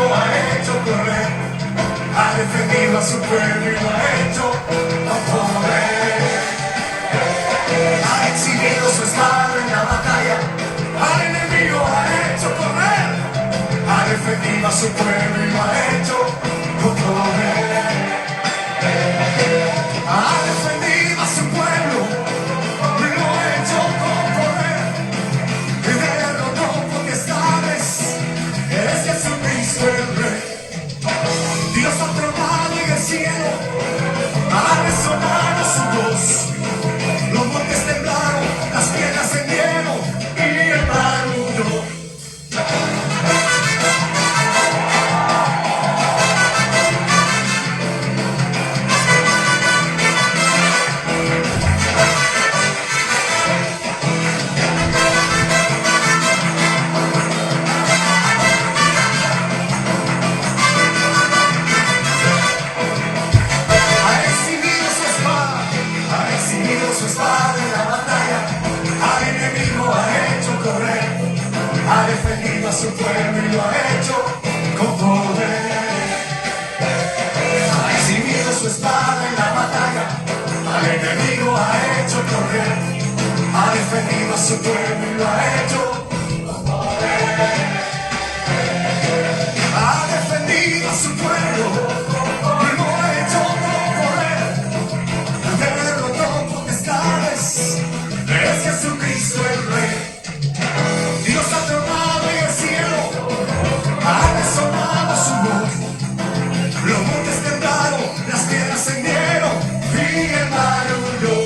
enemigo ha hecho correr, ha defendido a su pueblo y lo ha hecho con poder. Ha exhibido su espada en la batalla, al enemigo ha hecho correr, ha defendido a su pueblo y lo ha hecho con poder. Ha defendido a su pueblo y lo ha hecho con poder. Y derrotó potestades, es Jesucristo el Rey. Dios ha tronado en el cielo, ha resonado su voz. Los montes temblaron, las piedras se dieron y el mar huyó. Su espada en la batalla, al enemigo ha hecho correr, ha defendido a su pueblo y lo ha hecho con poder. Ha exhibido su espada en la batalla, al enemigo ha hecho correr, ha defendido a su pueblo y lo ha hecho con poder. Ha defendido a su pueblo y lo ha hecho con poder. Es Jesucristo el Rey. Dios ha tronado en el cielo, ha resonado su voz. Los montes temblaron, las piedras se hundieron y el mar huyó.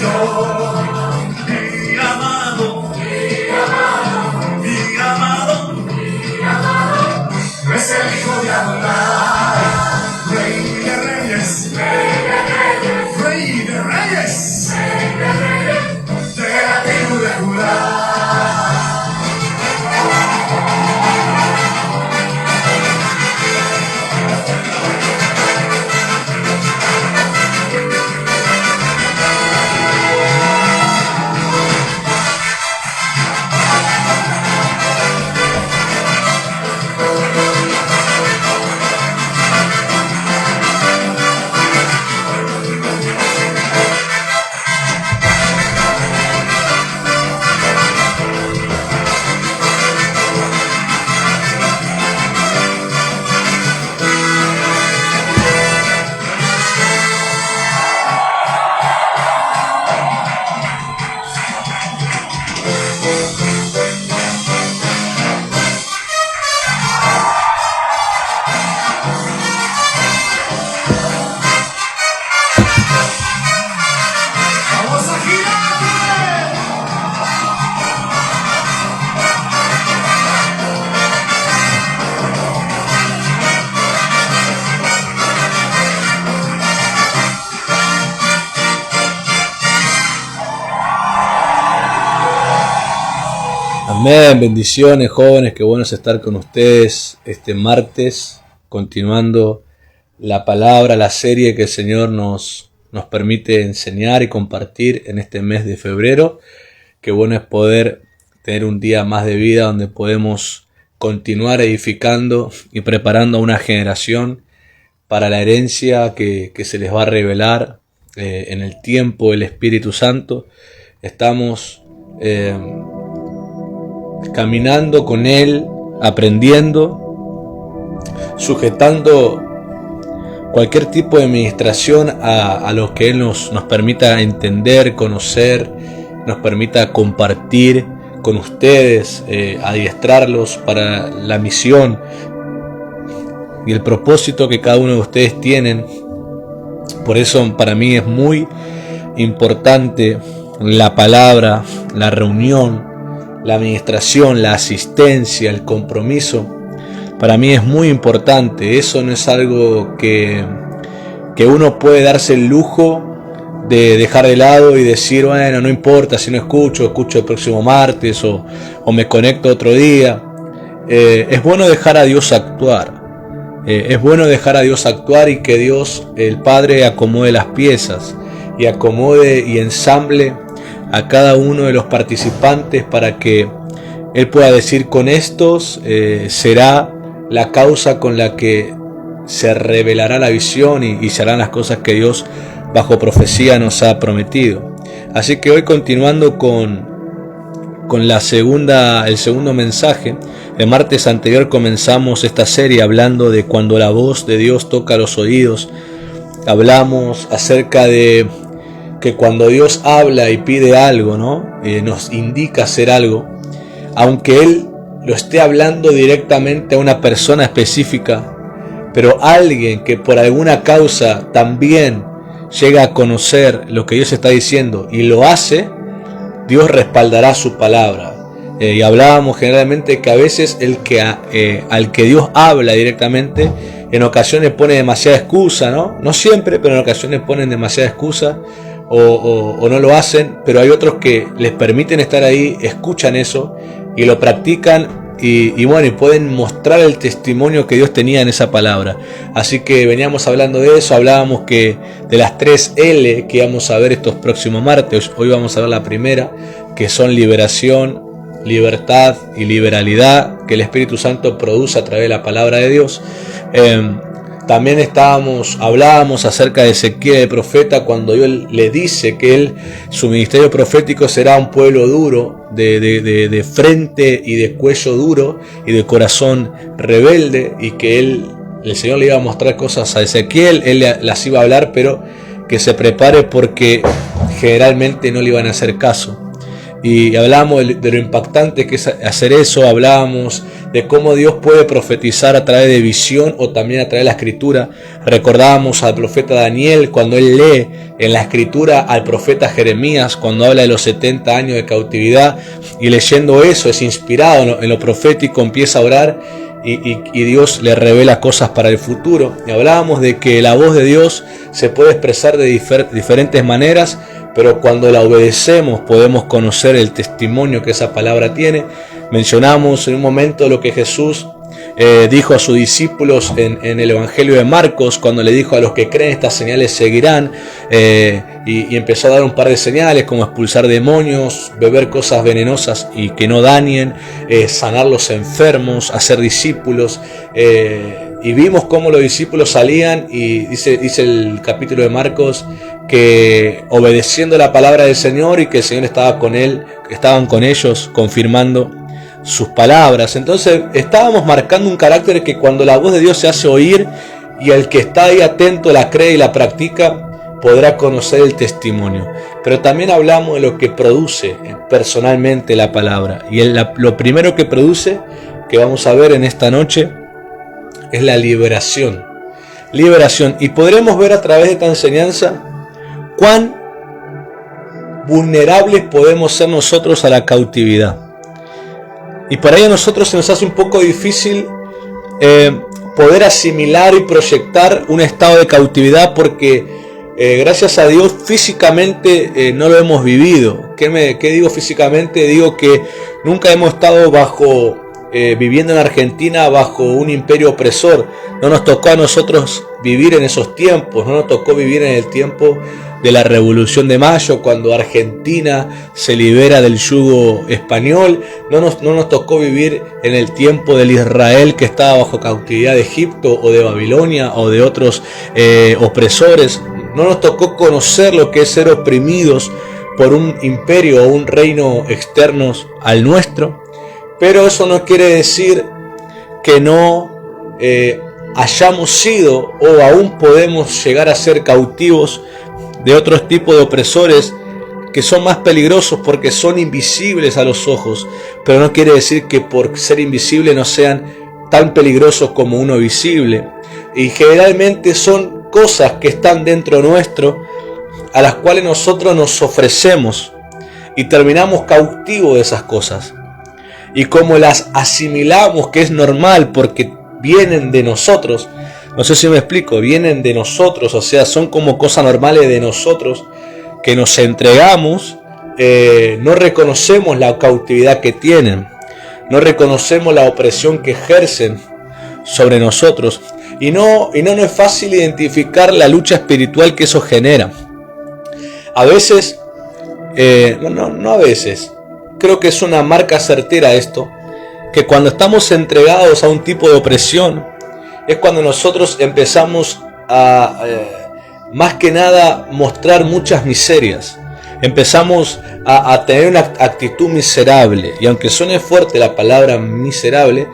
Mi amado, mi amado, es el Hijo de Adonai, Rey de Reyes, Rey de Reyes, de la tribu de Judá. Amén, bendiciones jóvenes, qué bueno es estar con ustedes este martes, continuando la palabra, la serie que el Señor nos permite enseñar y compartir en este mes de febrero. Qué bueno es poder tener un día más de vida donde podemos continuar edificando y preparando a una generación para la herencia que se les va a revelar en el tiempo del Espíritu Santo. Estamos caminando con Él, aprendiendo, sujetando cualquier tipo de administración a lo que Él nos permita entender, conocer, nos permita compartir con ustedes, adiestrarlos para la misión y el propósito que cada uno de ustedes tienen. Por eso para mí es muy importante la palabra, la reunión, la administración, la asistencia, el compromiso. Para mí es muy importante. Eso no es algo que uno puede darse el lujo de dejar de lado y decir, bueno, no importa si no escucho el próximo martes o me conecto otro día. Es bueno dejar a Dios actuar. Es bueno dejar a Dios actuar y que Dios, el Padre, acomode las piezas y acomode y ensamble a cada uno de los participantes para que Él pueda decir, con estos será la causa con la que se revelará la visión y se harán las cosas que Dios bajo profecía nos ha prometido. Así que hoy, continuando con el segundo mensaje, el martes anterior comenzamos esta serie hablando de cuando la voz de Dios toca los oídos. Hablamos acerca de que cuando Dios habla y pide algo, nos indica hacer algo, aunque Él lo esté hablando directamente a una persona específica, pero alguien que por alguna causa también llega a conocer lo que Dios está diciendo y lo hace, Dios respaldará su palabra. Y hablábamos generalmente que a veces al que Dios habla directamente, en ocasiones pone demasiada excusa, no siempre, pero en ocasiones ponen demasiada excusa o no lo hacen, pero hay otros que les permiten estar ahí, escuchan eso y lo practican y pueden mostrar el testimonio que Dios tenía en esa palabra. Así que veníamos hablando de eso, hablábamos que de las 3 L que íbamos a ver estos próximos martes. Hoy vamos a ver la primera, que son liberación, libertad y liberalidad, que el Espíritu Santo produce a través de la palabra de Dios. También hablábamos acerca de Ezequiel el profeta, cuando Dios le dice que su ministerio profético será un pueblo duro, de frente y de cuello duro y de corazón rebelde, y que el Señor le iba a mostrar cosas a Ezequiel, él las iba a hablar, pero que se prepare porque generalmente no le iban a hacer caso. y hablábamos de lo impactante que es hacer eso. Hablábamos de cómo Dios puede profetizar a través de visión o también a través de la escritura. Recordábamos al profeta Daniel cuando él lee en la escritura al profeta Jeremías cuando habla de los 70 años de cautividad, y leyendo eso es inspirado en lo profético, empieza a orar y Dios le revela cosas para el futuro. Y hablábamos de que la voz de Dios se puede expresar de diferentes maneras, pero cuando la obedecemos podemos conocer el testimonio que esa palabra tiene. Mencionamos en un momento lo que Jesús dijo a sus discípulos en el Evangelio de Marcos, cuando le dijo: a los que creen estas señales seguirán, y empezó a dar un par de señales como expulsar demonios, beber cosas venenosas y que no dañen, sanar los enfermos, hacer discípulos, y vimos cómo los discípulos salían, y dice el capítulo de Marcos que obedeciendo la palabra del Señor, y que el Señor estaban con ellos confirmando sus palabras. Entonces estábamos marcando un carácter que cuando la voz de Dios se hace oír y el que está ahí atento la cree y la practica, podrá conocer el testimonio. Pero también hablamos de lo que produce personalmente la palabra, y lo primero que produce, que vamos a ver en esta noche, es la liberación. Y podremos ver a través de esta enseñanza cuán vulnerables podemos ser nosotros a la cautividad. Y por ahí a nosotros se nos hace un poco difícil poder asimilar y proyectar un estado de cautividad, porque gracias a Dios físicamente no lo hemos vivido. ¿Qué digo físicamente? Digo que nunca hemos estado viviendo en Argentina bajo un imperio opresor. No nos tocó a nosotros vivir en esos tiempos, no nos tocó vivir en el tiempo de la Revolución de Mayo, cuando Argentina se libera del yugo español. No nos tocó vivir en el tiempo del Israel que estaba bajo cautividad de Egipto o de Babilonia o de otros opresores. No nos tocó conocer lo que es ser oprimidos por un imperio o un reino externos al nuestro. Pero eso no quiere decir que no hayamos sido o aún podemos llegar a ser cautivos de otros tipos de opresores que son más peligrosos porque son invisibles a los ojos, pero no quiere decir que por ser invisibles no sean tan peligrosos como uno visible. Y generalmente son cosas que están dentro nuestro, a las cuales nosotros nos ofrecemos y terminamos cautivos de esas cosas. Y como las asimilamos, que es normal porque vienen de nosotros, no sé si me explico, vienen de nosotros, o sea, son como cosas normales de nosotros, que nos entregamos, no reconocemos la cautividad que tienen, no reconocemos la opresión que ejercen sobre nosotros, y no es fácil identificar la lucha espiritual que eso genera. A veces, no a veces, creo que es una marca certera esto, que cuando estamos entregados a un tipo de opresión, es cuando nosotros empezamos a, más que nada, mostrar muchas miserias. Empezamos a tener una actitud miserable. Y aunque suene fuerte la palabra miserable,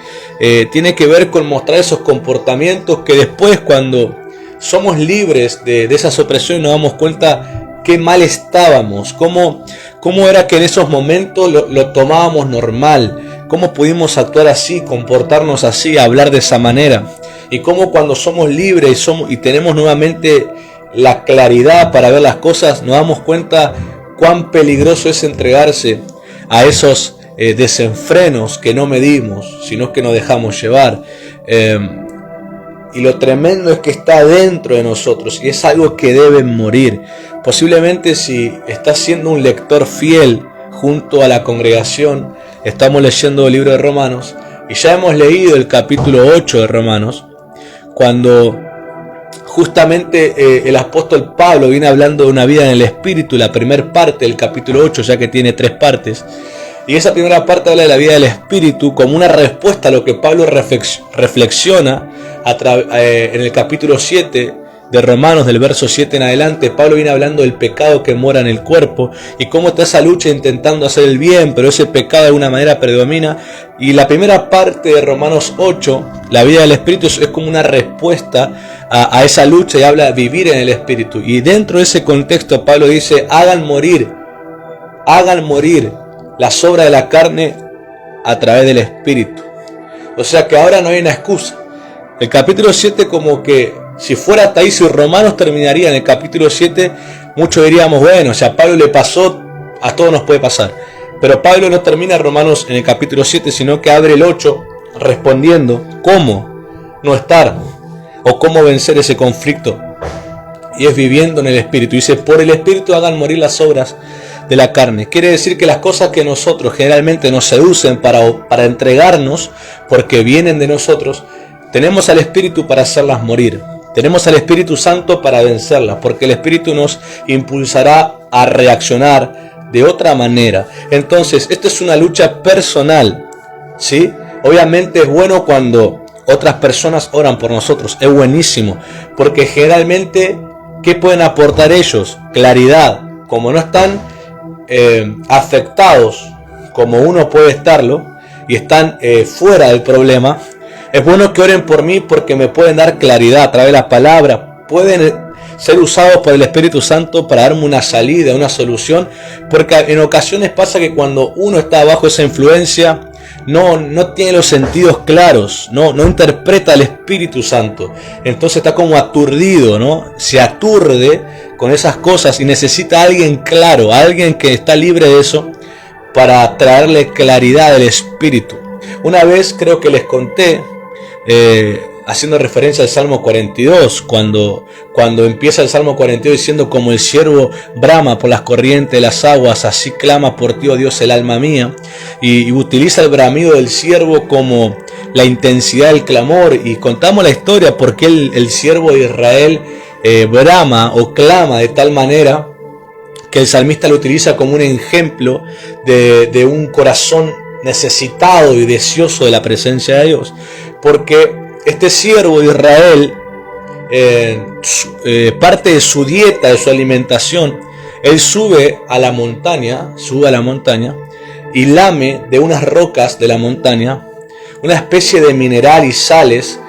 tiene que ver con mostrar esos comportamientos que después, cuando somos libres de esas opresiones, nos damos cuenta qué mal estábamos. Cómo era que en esos momentos lo tomábamos normal. Cómo pudimos actuar así, comportarnos así, hablar de esa manera. Y cómo cuando somos libres y tenemos nuevamente la claridad para ver las cosas, nos damos cuenta cuán peligroso es entregarse a esos desenfrenos que no medimos, sino que nos dejamos llevar. Y lo tremendo es que está dentro de nosotros y es algo que debe morir. Posiblemente si estás siendo un lector fiel junto a la congregación, estamos leyendo el libro de Romanos y ya hemos leído el capítulo 8 de Romanos, cuando justamente el apóstol Pablo viene hablando de una vida en el Espíritu, la primera parte del capítulo 8, ya que tiene 3 partes. Y esa primera parte habla de la vida del Espíritu como una respuesta a lo que Pablo reflexiona en el capítulo 7 de Romanos, del verso 7 en adelante. Pablo viene hablando del pecado que mora en el cuerpo y cómo está esa lucha intentando hacer el bien, pero ese pecado de alguna manera predomina. Y la primera parte de Romanos 8, la vida del Espíritu, es como una respuesta a esa lucha y habla de vivir en el Espíritu. Y dentro de ese contexto Pablo dice: hagan morir las obras de la carne a través del Espíritu. O sea que ahora no hay una excusa. El capítulo 7 como que si fuera hasta ahí, si Romanos terminaría en el capítulo 7, muchos diríamos, bueno, si a Pablo le pasó, a todos nos puede pasar. Pero Pablo no termina Romanos en el capítulo 7, sino que abre el 8 respondiendo cómo no estar o cómo vencer ese conflicto. Y es viviendo en el Espíritu. Dice, por el Espíritu hagan morir las obras de la carne. Quiere decir que las cosas que nosotros generalmente nos seducen para entregarnos, porque vienen de nosotros, tenemos al Espíritu para hacerlas morir. Tenemos al Espíritu Santo para vencerlas, porque el Espíritu nos impulsará a reaccionar de otra manera. Entonces, esto es una lucha personal, ¿sí? Obviamente es bueno cuando otras personas oran por nosotros, es buenísimo, porque generalmente, ¿qué pueden aportar ellos? Claridad. Como no están afectados como uno puede estarlo, y están fuera del problema, es bueno que oren por mí porque me pueden dar claridad a través de la palabra. Pueden ser usados por el Espíritu Santo para darme una salida, una solución, porque en ocasiones pasa que cuando uno está bajo esa influencia, no tiene los sentidos claros, no interpreta el Espíritu Santo, entonces está como aturdido, ¿no? Se aturde con esas cosas y necesita a alguien claro, a alguien que está libre de eso, para traerle claridad del Espíritu. Una vez creo que les conté, haciendo referencia al Salmo 42, cuando empieza el Salmo 42 diciendo, como el ciervo brama por las corrientes de las aguas, así clama por ti, oh Dios, el alma mía, y utiliza el bramido del ciervo como la intensidad del clamor, y contamos la historia porque el siervo de Israel brama o clama de tal manera que el salmista lo utiliza como un ejemplo de un corazón necesitado y deseoso de la presencia de Dios, porque este siervo de Israel, parte de su dieta, de su alimentación, él sube a la montaña y lame de unas rocas de la montaña una especie de mineral y sales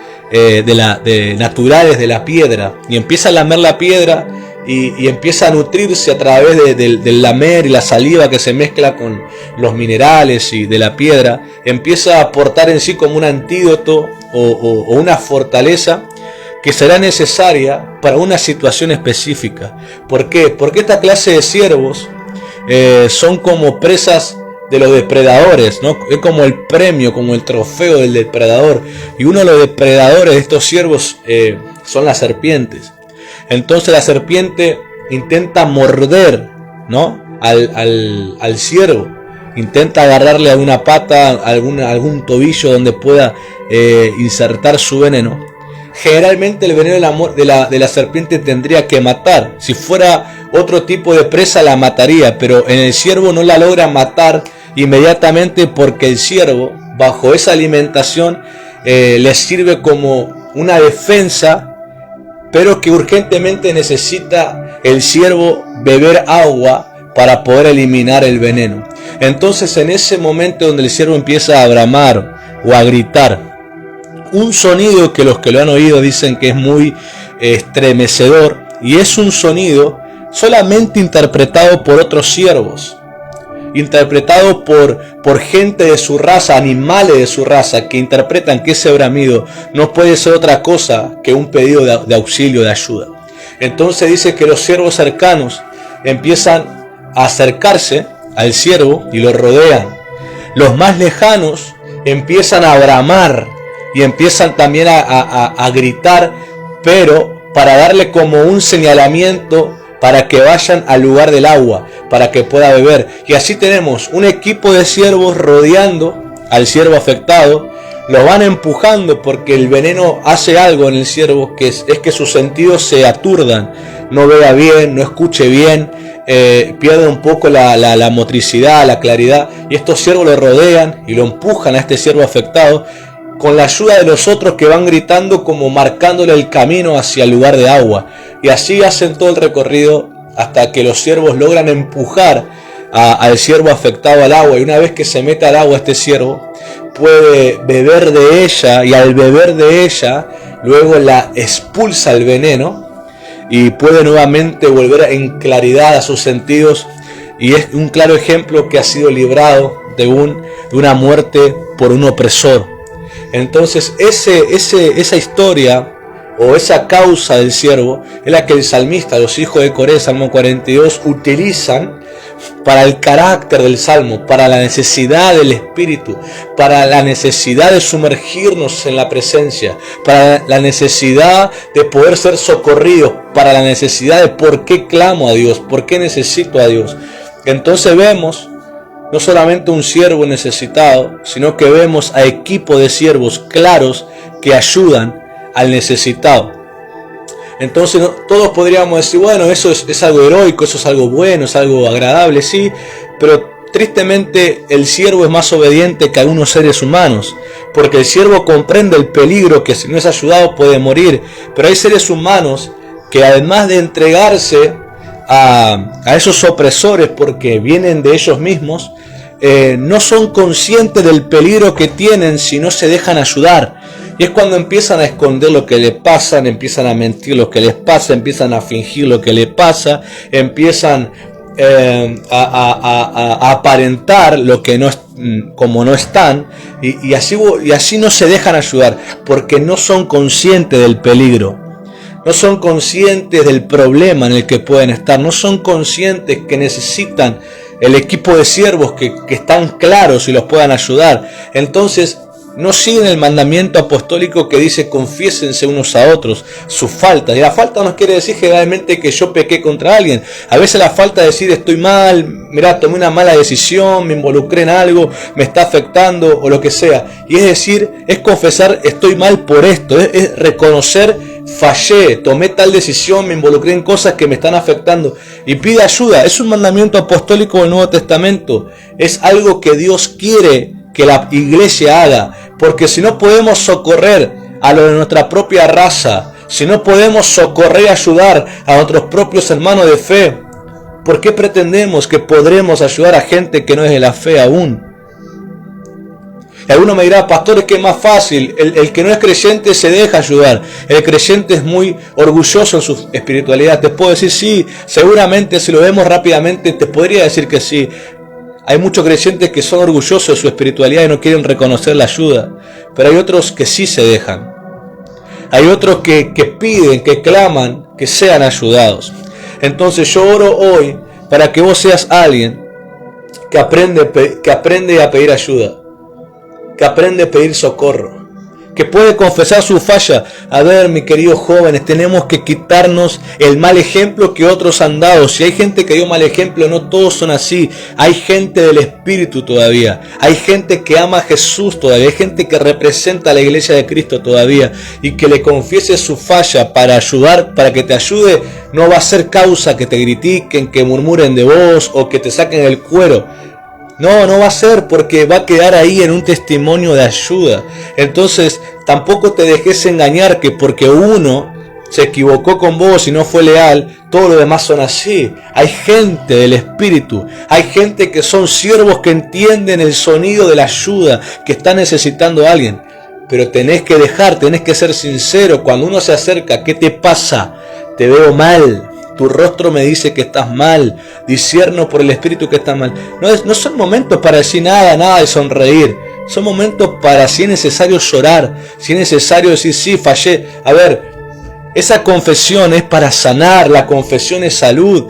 naturales de la piedra, y empieza a lamer la piedra y empieza a nutrirse a través del lamer y la saliva que se mezcla con los minerales y de la piedra, empieza a aportar en sí como un antídoto o una fortaleza que será necesaria para una situación específica. ¿Por qué? Porque esta clase de ciervos son como presas de los depredadores, ¿no? Es como el premio, como el trofeo del depredador, y uno de los depredadores de estos ciervos son las serpientes. Entonces la serpiente intenta morder, ¿no? al ciervo, intenta agarrarle alguna pata, algún tobillo donde pueda insertar su veneno. Generalmente el veneno de la serpiente tendría que matar. Si fuera otro tipo de presa la mataría, pero en el ciervo no la logra matar inmediatamente, porque el ciervo, bajo esa alimentación, le sirve como una defensa, pero que urgentemente necesita el ciervo beber agua para poder eliminar el veneno. Entonces, en ese momento donde el ciervo empieza a bramar o a gritar, un sonido que los que lo han oído dicen que es muy estremecedor, y es un sonido solamente interpretado por otros ciervos, interpretado por gente de su raza, animales de su raza, que interpretan que ese bramido no puede ser otra cosa que un pedido de auxilio, de ayuda. Entonces dice que los ciervos cercanos empiezan a acercarse al ciervo y lo rodean. Los más lejanos empiezan a bramar y empiezan también a gritar, pero para darle como un señalamiento para que vayan al lugar del agua, para que pueda beber. Y así tenemos un equipo de ciervos rodeando al ciervo afectado, lo van empujando porque el veneno hace algo en el ciervo, que es que sus sentidos se aturdan, no vea bien, no escuche bien, pierde un poco la motricidad, la claridad, y estos ciervos lo rodean y lo empujan a este ciervo afectado, con la ayuda de los otros que van gritando, como marcándole el camino hacia el lugar de agua. Y así hacen todo el recorrido hasta que los ciervos logran empujar al ciervo afectado al agua. Y una vez que se mete al agua, este ciervo puede beber de ella, y al beber de ella luego la expulsa el veneno y puede nuevamente volver en claridad a sus sentidos, y es un claro ejemplo que ha sido librado de una muerte por un opresor. Entonces esa historia o esa causa del siervo es la que el salmista, los hijos de Coré, Salmo 42, utilizan para el carácter del Salmo, para la necesidad del Espíritu, para la necesidad de sumergirnos en la presencia, para la necesidad de poder ser socorridos, para la necesidad de por qué clamo a Dios, por qué necesito a Dios. Entonces vemos no solamente un siervo necesitado, sino que vemos a equipo de siervos claros que ayudan al necesitado. Entonces todos podríamos decir, bueno, eso es algo heroico, eso es algo bueno, es algo agradable, sí, pero tristemente el siervo es más obediente que algunos seres humanos, porque el siervo comprende el peligro que si no es ayudado puede morir, pero hay seres humanos que además de entregarse a esos opresores porque vienen de ellos mismos, no son conscientes del peligro que tienen si no se dejan ayudar. Y es cuando empiezan a esconder lo que les pasa, empiezan a mentir lo que les pasa, empiezan a fingir lo que les pasa, empiezan a aparentar lo que no es, como no están, y así no se dejan ayudar, porque no son conscientes del peligro, no son conscientes del problema en el que pueden estar, no son conscientes que necesitan el equipo de siervos que están claros y los puedan ayudar. Entonces no siguen el mandamiento apostólico que dice confiésense unos a otros sus faltas. Y la falta no quiere decir generalmente que yo pequé contra alguien. A veces la falta es decir estoy mal, mirá, tomé una mala decisión, me involucré en algo, me está afectando o lo que sea. Y es decir, es confesar estoy mal por esto, es reconocer fallé, tomé tal decisión, me involucré en cosas que me están afectando y pide ayuda. Es un mandamiento apostólico del Nuevo Testamento. Es algo que Dios quiere que la iglesia haga, porque si no podemos socorrer a lo de nuestra propia raza, si no podemos socorrer y ayudar a nuestros propios hermanos de fe, ¿por qué pretendemos que podremos ayudar a gente que no es de la fe aún? Y alguno me dirá, pastor, es que es más fácil, el que no es creyente se deja ayudar, el creyente es muy orgulloso en su espiritualidad. Te puedo decir sí, seguramente si lo vemos rápidamente te podría decir que sí. Hay muchos creyentes que son orgullosos de su espiritualidad y no quieren reconocer la ayuda. Pero hay otros que sí se dejan. Hay otros que piden, que claman, que sean ayudados. Entonces yo oro hoy para que vos seas alguien que aprende a pedir ayuda. Que aprende a pedir socorro. Que puede confesar su falla. A ver, mis queridos jóvenes, tenemos que quitarnos el mal ejemplo que otros han dado. Si hay gente que dio mal ejemplo, no todos son así. Hay gente del Espíritu todavía. Hay gente que ama a Jesús todavía. Hay gente que representa a la iglesia de Cristo todavía. Y que le confiese su falla para ayudar, para que te ayude, no va a ser causa que te critiquen, que murmuren de vos o que te saquen el cuero. No va a ser, porque va a quedar ahí en un testimonio de ayuda. Entonces tampoco te dejes engañar que porque uno se equivocó con vos y no fue leal, todos los demás son así. Hay gente del Espíritu, hay gente que son siervos que entienden el sonido de la ayuda, que está necesitando a alguien. Pero tenés que ser sincero. Cuando uno se acerca, ¿qué te pasa? Te veo mal. Tu rostro me dice que estás mal. Discierno por el Espíritu que estás mal. No son momentos para decir nada de sonreír. Son momentos para, si es necesario, llorar. Si es necesario decir, sí, fallé. A ver, esa confesión es para sanar. La confesión es salud.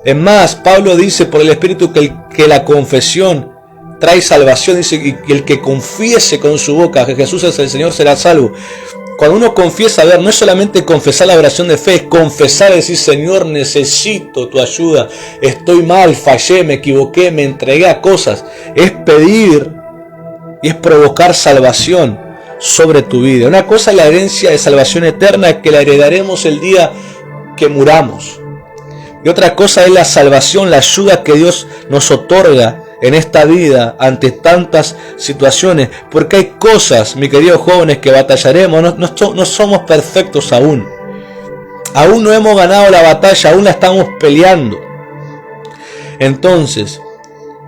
Es más, Pablo dice por el Espíritu que la confesión trae salvación. Dice, y el que confiese con su boca que Jesús es el Señor será salvo. Cuando uno confiesa, a ver, no es solamente confesar la oración de fe, es confesar y decir, Señor, necesito tu ayuda, estoy mal, fallé, me equivoqué, me entregué a cosas. Es pedir y es provocar salvación sobre tu vida. Una cosa es la herencia de salvación eterna que la heredaremos el día que muramos. Y otra cosa es la salvación, la ayuda que Dios nos otorga en esta vida ante tantas situaciones, porque hay cosas, mis queridos jóvenes, que batallaremos. No somos perfectos aún no hemos ganado la batalla, aún la estamos peleando. Entonces,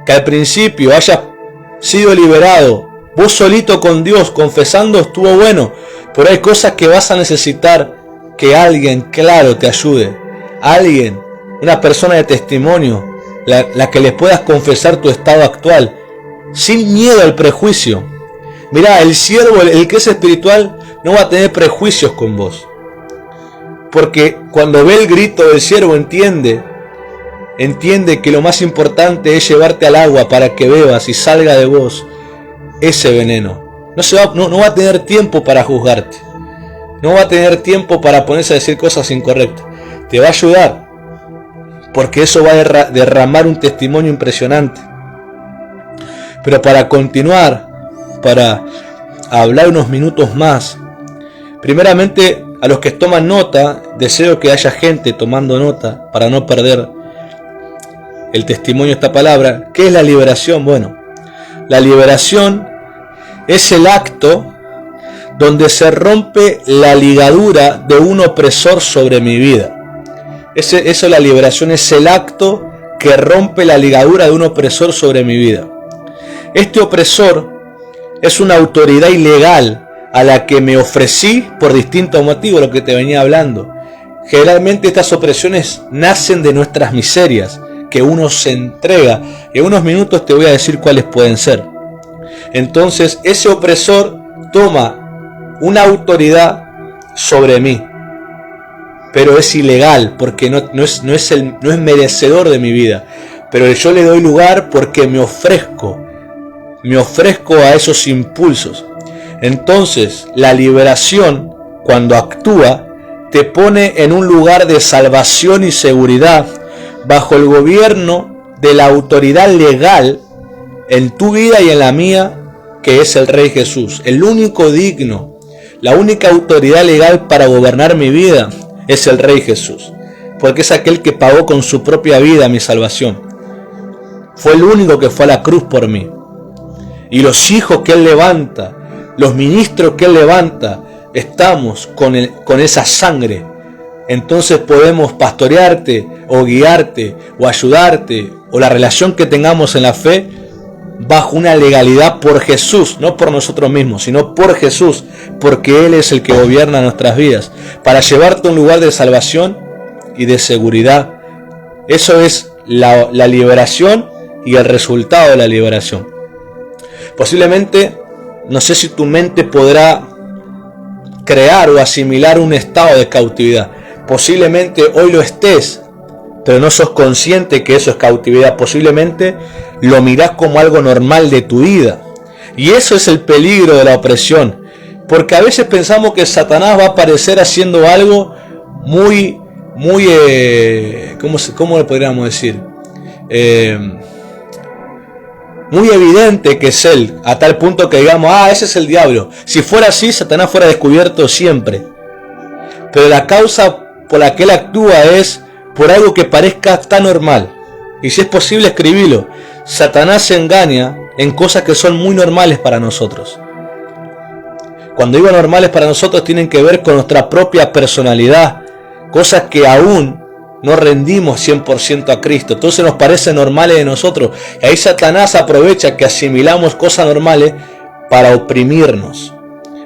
que al principio hayas sido liberado vos solito con Dios, confesando, estuvo bueno, pero hay cosas que vas a necesitar que alguien claro te ayude, alguien, una persona de testimonio la que les puedas confesar tu estado actual, sin miedo al prejuicio. Mirá, el siervo, el que es espiritual, no va a tener prejuicios con vos. Porque cuando ve el grito del siervo entiende que lo más importante es llevarte al agua para que bebas y salga de vos ese veneno. No va a tener tiempo para juzgarte. No va a tener tiempo para ponerse a decir cosas incorrectas. Te va a ayudar, porque eso va a derramar un testimonio impresionante. Pero para continuar, para hablar unos minutos más, primeramente a los que toman nota, deseo que haya gente tomando nota para no perder el testimonio de esta palabra. ¿Qué es la liberación? Bueno, la liberación es el acto donde se rompe la ligadura de un opresor sobre mi vida. Eso, la liberación es el acto que rompe la ligadura de un opresor sobre mi vida. Este opresor es una autoridad ilegal a la que me ofrecí por distintos motivos, lo que te venía hablando. Generalmente estas opresiones nacen de nuestras miserias, que uno se entrega. En unos minutos te voy a decir cuáles pueden ser. Entonces ese opresor toma una autoridad sobre mí, pero es ilegal porque no es merecedor de mi vida. Pero yo le doy lugar porque me ofrezco a esos impulsos. Entonces la liberación, cuando actúa, te pone en un lugar de salvación y seguridad bajo el gobierno de la autoridad legal en tu vida y en la mía, que es el Rey Jesús. El único digno, la única autoridad legal para gobernar mi vida es el Rey Jesús, porque es aquel que pagó con su propia vida mi salvación. Fue el único que fue a la cruz por mí. Y los hijos que Él levanta, los ministros que Él levanta, estamos con esa sangre. Entonces podemos pastorearte o guiarte o ayudarte, o la relación que tengamos en la fe, bajo una legalidad por Jesús, no por nosotros mismos, sino por Jesús, porque Él es el que gobierna nuestras vidas, para llevarte a un lugar de salvación y de seguridad. Eso es la liberación y el resultado de la liberación. Posiblemente, no sé si tu mente podrá crear o asimilar un estado de cautividad. Posiblemente hoy lo estés, pero no sos consciente que eso es cautividad. Posiblemente lo mirás como algo normal de tu vida. Y eso es el peligro de la opresión. Porque a veces pensamos que Satanás va a aparecer haciendo algo muy ¿cómo le podríamos decir? Muy evidente que es Él, a tal punto que digamos, ese es el diablo. Si fuera así, Satanás fuera descubierto siempre. Pero la causa por la que Él actúa es por algo que parezca tan normal. Y si es posible, escribilo. Satanás se engaña en cosas que son muy normales para nosotros. Cuando digo normales para nosotros, tienen que ver con nuestra propia personalidad, cosas que aún no rendimos 100% a Cristo. Entonces nos parecen normales de nosotros. Y ahí Satanás aprovecha que asimilamos cosas normales para oprimirnos.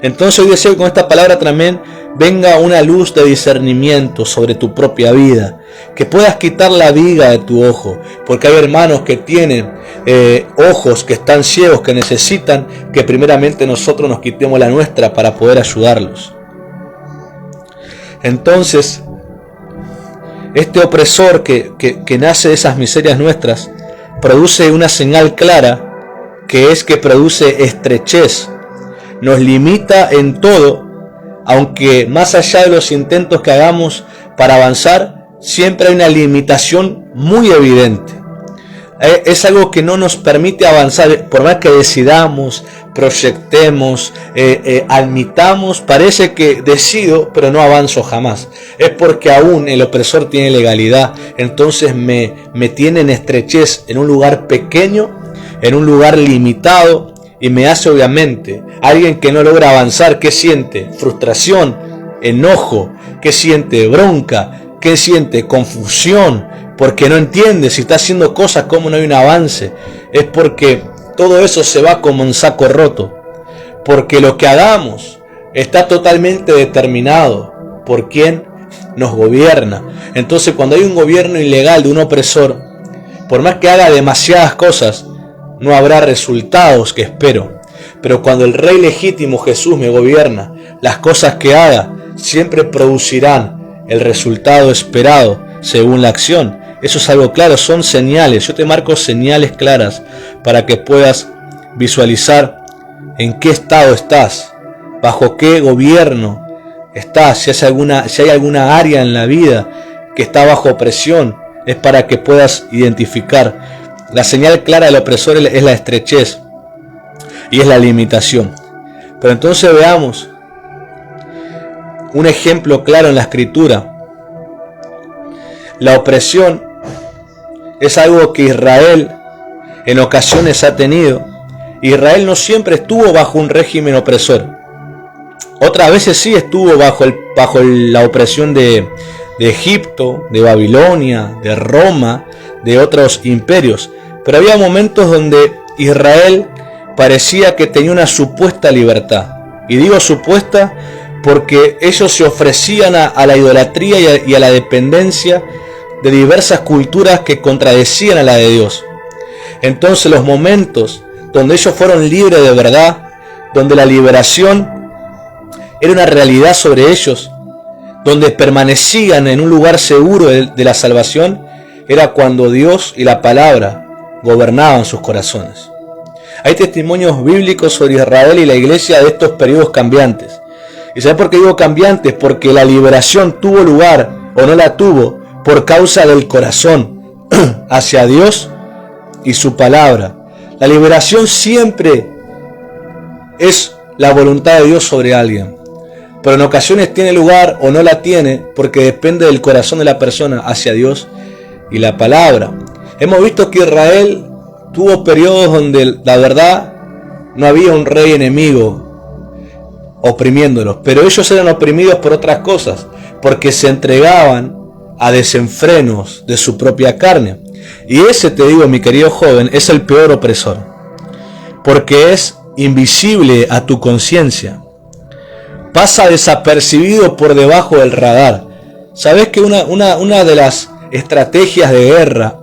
Entonces hoy deseo que con esta palabra también venga una luz de discernimiento sobre tu propia vida, que puedas quitar la viga de tu ojo, porque hay hermanos que tienen ojos que están ciegos, que necesitan que primeramente nosotros nos quitemos la nuestra para poder ayudarlos. Entonces, este opresor que nace de esas miserias nuestras, produce una señal clara, que es que produce estrechez. Nos limita en todo, aunque más allá de los intentos que hagamos para avanzar, siempre hay una limitación muy evidente. Es algo que no nos permite avanzar, por más que decidamos, proyectemos, admitamos, parece que decido, pero no avanzo jamás. Es porque aún el opresor tiene legalidad, entonces me tiene en estrechez, en un lugar pequeño, en un lugar limitado, y me hace obviamente alguien que no logra avanzar. ¿Qué siente? Frustración, enojo. ¿Qué siente? Bronca. ¿Qué siente? Confusión, porque no entiende si está haciendo cosas, como no hay un avance. Es porque todo eso se va como un saco roto, porque lo que hagamos está totalmente determinado por quien nos gobierna. Entonces, cuando hay un gobierno ilegal de un opresor, Por más que haga demasiadas cosas, no habrá resultados que espero. Pero cuando el Rey legítimo Jesús me gobierna, las cosas que haga siempre producirán el resultado esperado según la acción. Eso es algo claro, son señales. Yo te marco señales claras para que puedas visualizar en qué estado estás, bajo qué gobierno estás. Si hay alguna área en la vida que está bajo presión, es para que puedas identificar. La señal clara del opresor es la estrechez y es la limitación. Pero entonces veamos un ejemplo claro en la Escritura. La opresión es algo que Israel en ocasiones ha tenido. Israel no siempre estuvo bajo un régimen opresor. Otras veces sí estuvo bajo la opresión de Egipto, de Babilonia, de Roma, de otros imperios. Pero había momentos donde Israel parecía que tenía una supuesta libertad. Y digo supuesta porque ellos se ofrecían a la idolatría y a la dependencia de diversas culturas que contradecían a la de Dios. Entonces los momentos donde ellos fueron libres de verdad, donde la liberación era una realidad sobre ellos, donde permanecían en un lugar seguro de la salvación, era cuando Dios y la palabra gobernaban sus corazones. Hay testimonios bíblicos sobre Israel y la iglesia de estos periodos cambiantes. ¿Y sabes por qué digo cambiantes? Porque la liberación tuvo lugar o no la tuvo por causa del corazón hacia Dios y su palabra. La liberación siempre es la voluntad de Dios sobre alguien, pero en ocasiones tiene lugar o no la tiene porque depende del corazón de la persona hacia Dios y la palabra. Hemos visto que Israel tuvo periodos donde la verdad no había un rey enemigo oprimiéndolos, pero ellos eran oprimidos por otras cosas, porque se entregaban a desenfrenos de su propia carne. Y ese, te digo, mi querido joven, es el peor opresor, porque es invisible a tu conciencia, pasa desapercibido por debajo del radar. ¿Sabes que una de las estrategias de guerra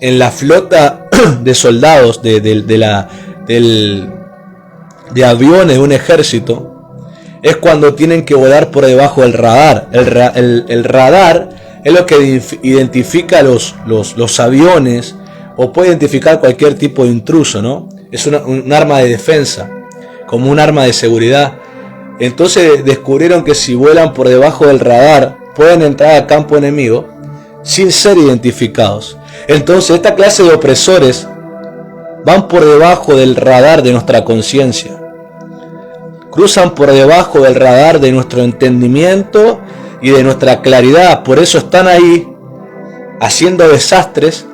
en la flota de soldados de aviones de un ejército es cuando tienen que volar por debajo del radar? El radar es lo que identifica los aviones, o puede identificar cualquier tipo de intruso, ¿no? Es un arma de defensa, como un arma de seguridad. Entonces descubrieron que si vuelan por debajo del radar pueden entrar al campo enemigo sin ser identificados. Entonces esta clase de opresores van por debajo del radar de nuestra conciencia, cruzan por debajo del radar de nuestro entendimiento y de nuestra claridad. Por eso están ahí haciendo desastres,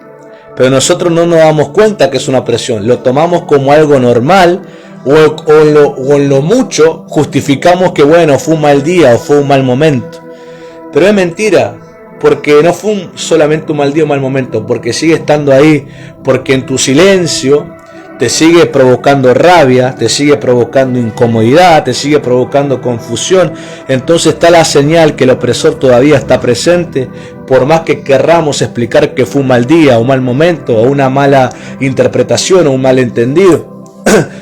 pero nosotros no nos damos cuenta que es una opresión. Lo tomamos como algo normal, o en lo mucho justificamos que bueno, fue un mal día o fue un mal momento. Pero es mentira, porque no fue solamente un mal día o un mal momento, porque sigue estando ahí, porque en tu silencio te sigue provocando rabia, te sigue provocando incomodidad, te sigue provocando confusión. Entonces está la señal que el opresor todavía está presente, por más que querramos explicar que fue un mal día, un mal momento, o una mala interpretación, o un malentendido.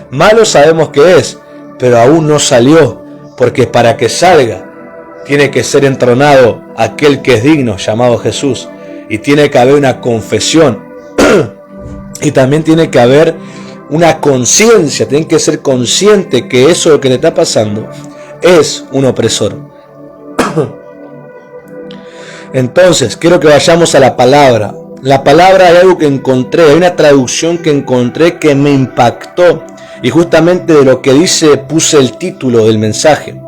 Malo sabemos que es, pero aún no salió, porque para que salga tiene que ser entronado aquel que es digno, llamado Jesús, y tiene que haber una confesión y también tiene que haber una conciencia. Tienen que ser consciente que eso que le está pasando es un opresor. Entonces quiero que vayamos a la palabra. La palabra, hay algo que encontré, hay una traducción que encontré que me impactó, y justamente de lo que dice puse el título del mensaje.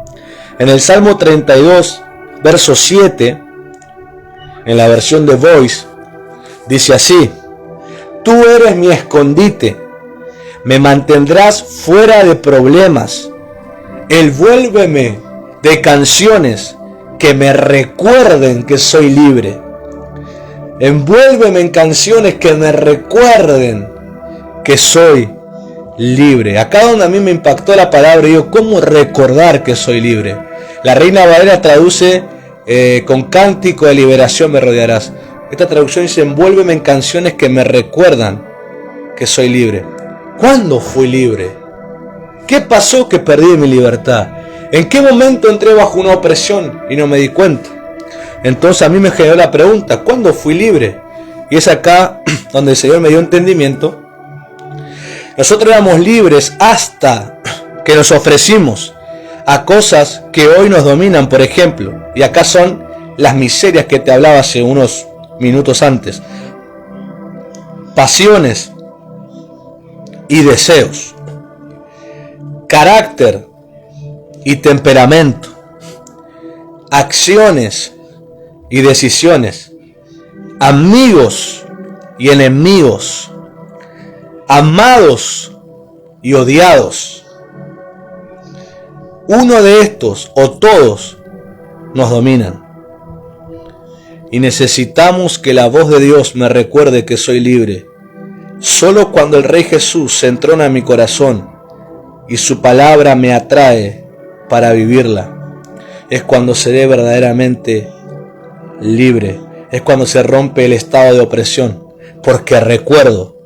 En el Salmo 32, verso 7, en la versión de Voice, dice así: tú eres mi escondite, me mantendrás fuera de problemas, envuélveme de canciones que me recuerden que soy libre. Envuélveme en canciones que me recuerden que soy libre. Acá donde a mí me impactó la palabra, digo, ¿cómo recordar que soy libre? La Reina Valera traduce con cántico de liberación me rodearás. Esta traducción dice: envuélveme en canciones que me recuerdan que soy libre. ¿Cuándo fui libre? ¿Qué pasó que perdí mi libertad? ¿En qué momento entré bajo una opresión y no me di cuenta? Entonces a mí me generó la pregunta: ¿cuándo fui libre? Y es acá donde el Señor me dio entendimiento. Nosotros éramos libres hasta que nos ofrecimos a cosas que hoy nos dominan, por ejemplo. Y acá son las miserias que te hablaba hace unos minutos antes. Pasiones y deseos. Carácter y temperamento. Acciones y decisiones. Amigos y enemigos. Amados y odiados. Uno de estos o todos nos dominan. Y necesitamos que la voz de Dios me recuerde que soy libre. Solo cuando el Rey Jesús se entrona en mi corazón y su palabra me atrae para vivirla, es cuando seré verdaderamente libre. Es cuando se rompe el estado de opresión. Porque recuerdo,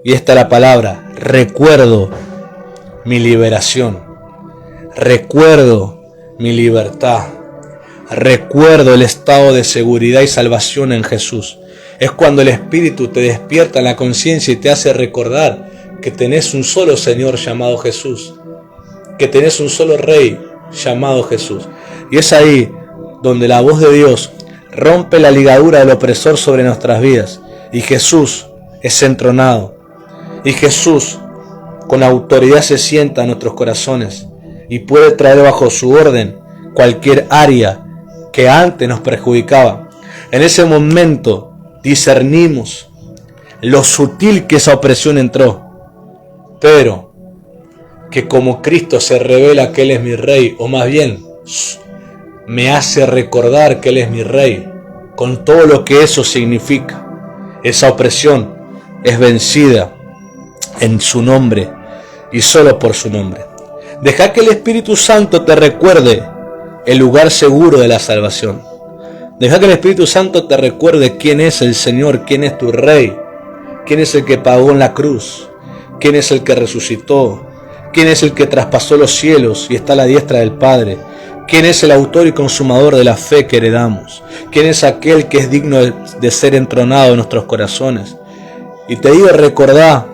y esta es la palabra, recuerdo mi liberación. Recuerdo mi libertad. Recuerdo el estado de seguridad y salvación en Jesús. Es cuando el Espíritu te despierta en la conciencia y te hace recordar que tenés un solo Señor llamado Jesús. Que tenés un solo Rey llamado Jesús. Y es ahí donde la voz de Dios rompe la ligadura del opresor sobre nuestras vidas. Y Jesús es entronado. Y Jesús con autoridad se sienta en nuestros corazones. Y puede traer bajo su orden cualquier área que antes nos perjudicaba. En ese momento discernimos lo sutil que esa opresión entró. Pero que como Cristo se revela que Él es mi Rey, o más bien me hace recordar que Él es mi Rey, con todo lo que eso significa. Esa opresión es vencida en su nombre y solo por su nombre. Deja que el Espíritu Santo te recuerde el lugar seguro de la salvación. Deja que el Espíritu Santo te recuerde quién es el Señor, quién es tu Rey, quién es el que pagó en la cruz, quién es el que resucitó, quién es el que traspasó los cielos y está a la diestra del Padre, quién es el autor y consumador de la fe que heredamos, quién es aquel que es digno de ser entronado en nuestros corazones. Y te digo, recordá,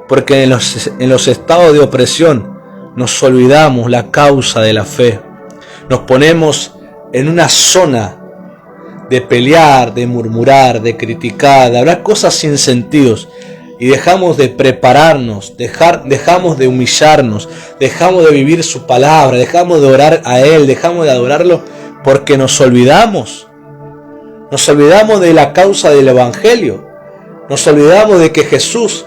porque en los estados de opresión nos olvidamos la causa de la fe. Nos ponemos en una zona de pelear, de murmurar, de criticar, de hablar cosas sin sentidos. Y dejamos de prepararnos, dejamos de humillarnos, dejamos de vivir su palabra, dejamos de orar a Él, dejamos de adorarlo porque nos olvidamos. Nos olvidamos de la causa del Evangelio. Nos olvidamos de que Jesús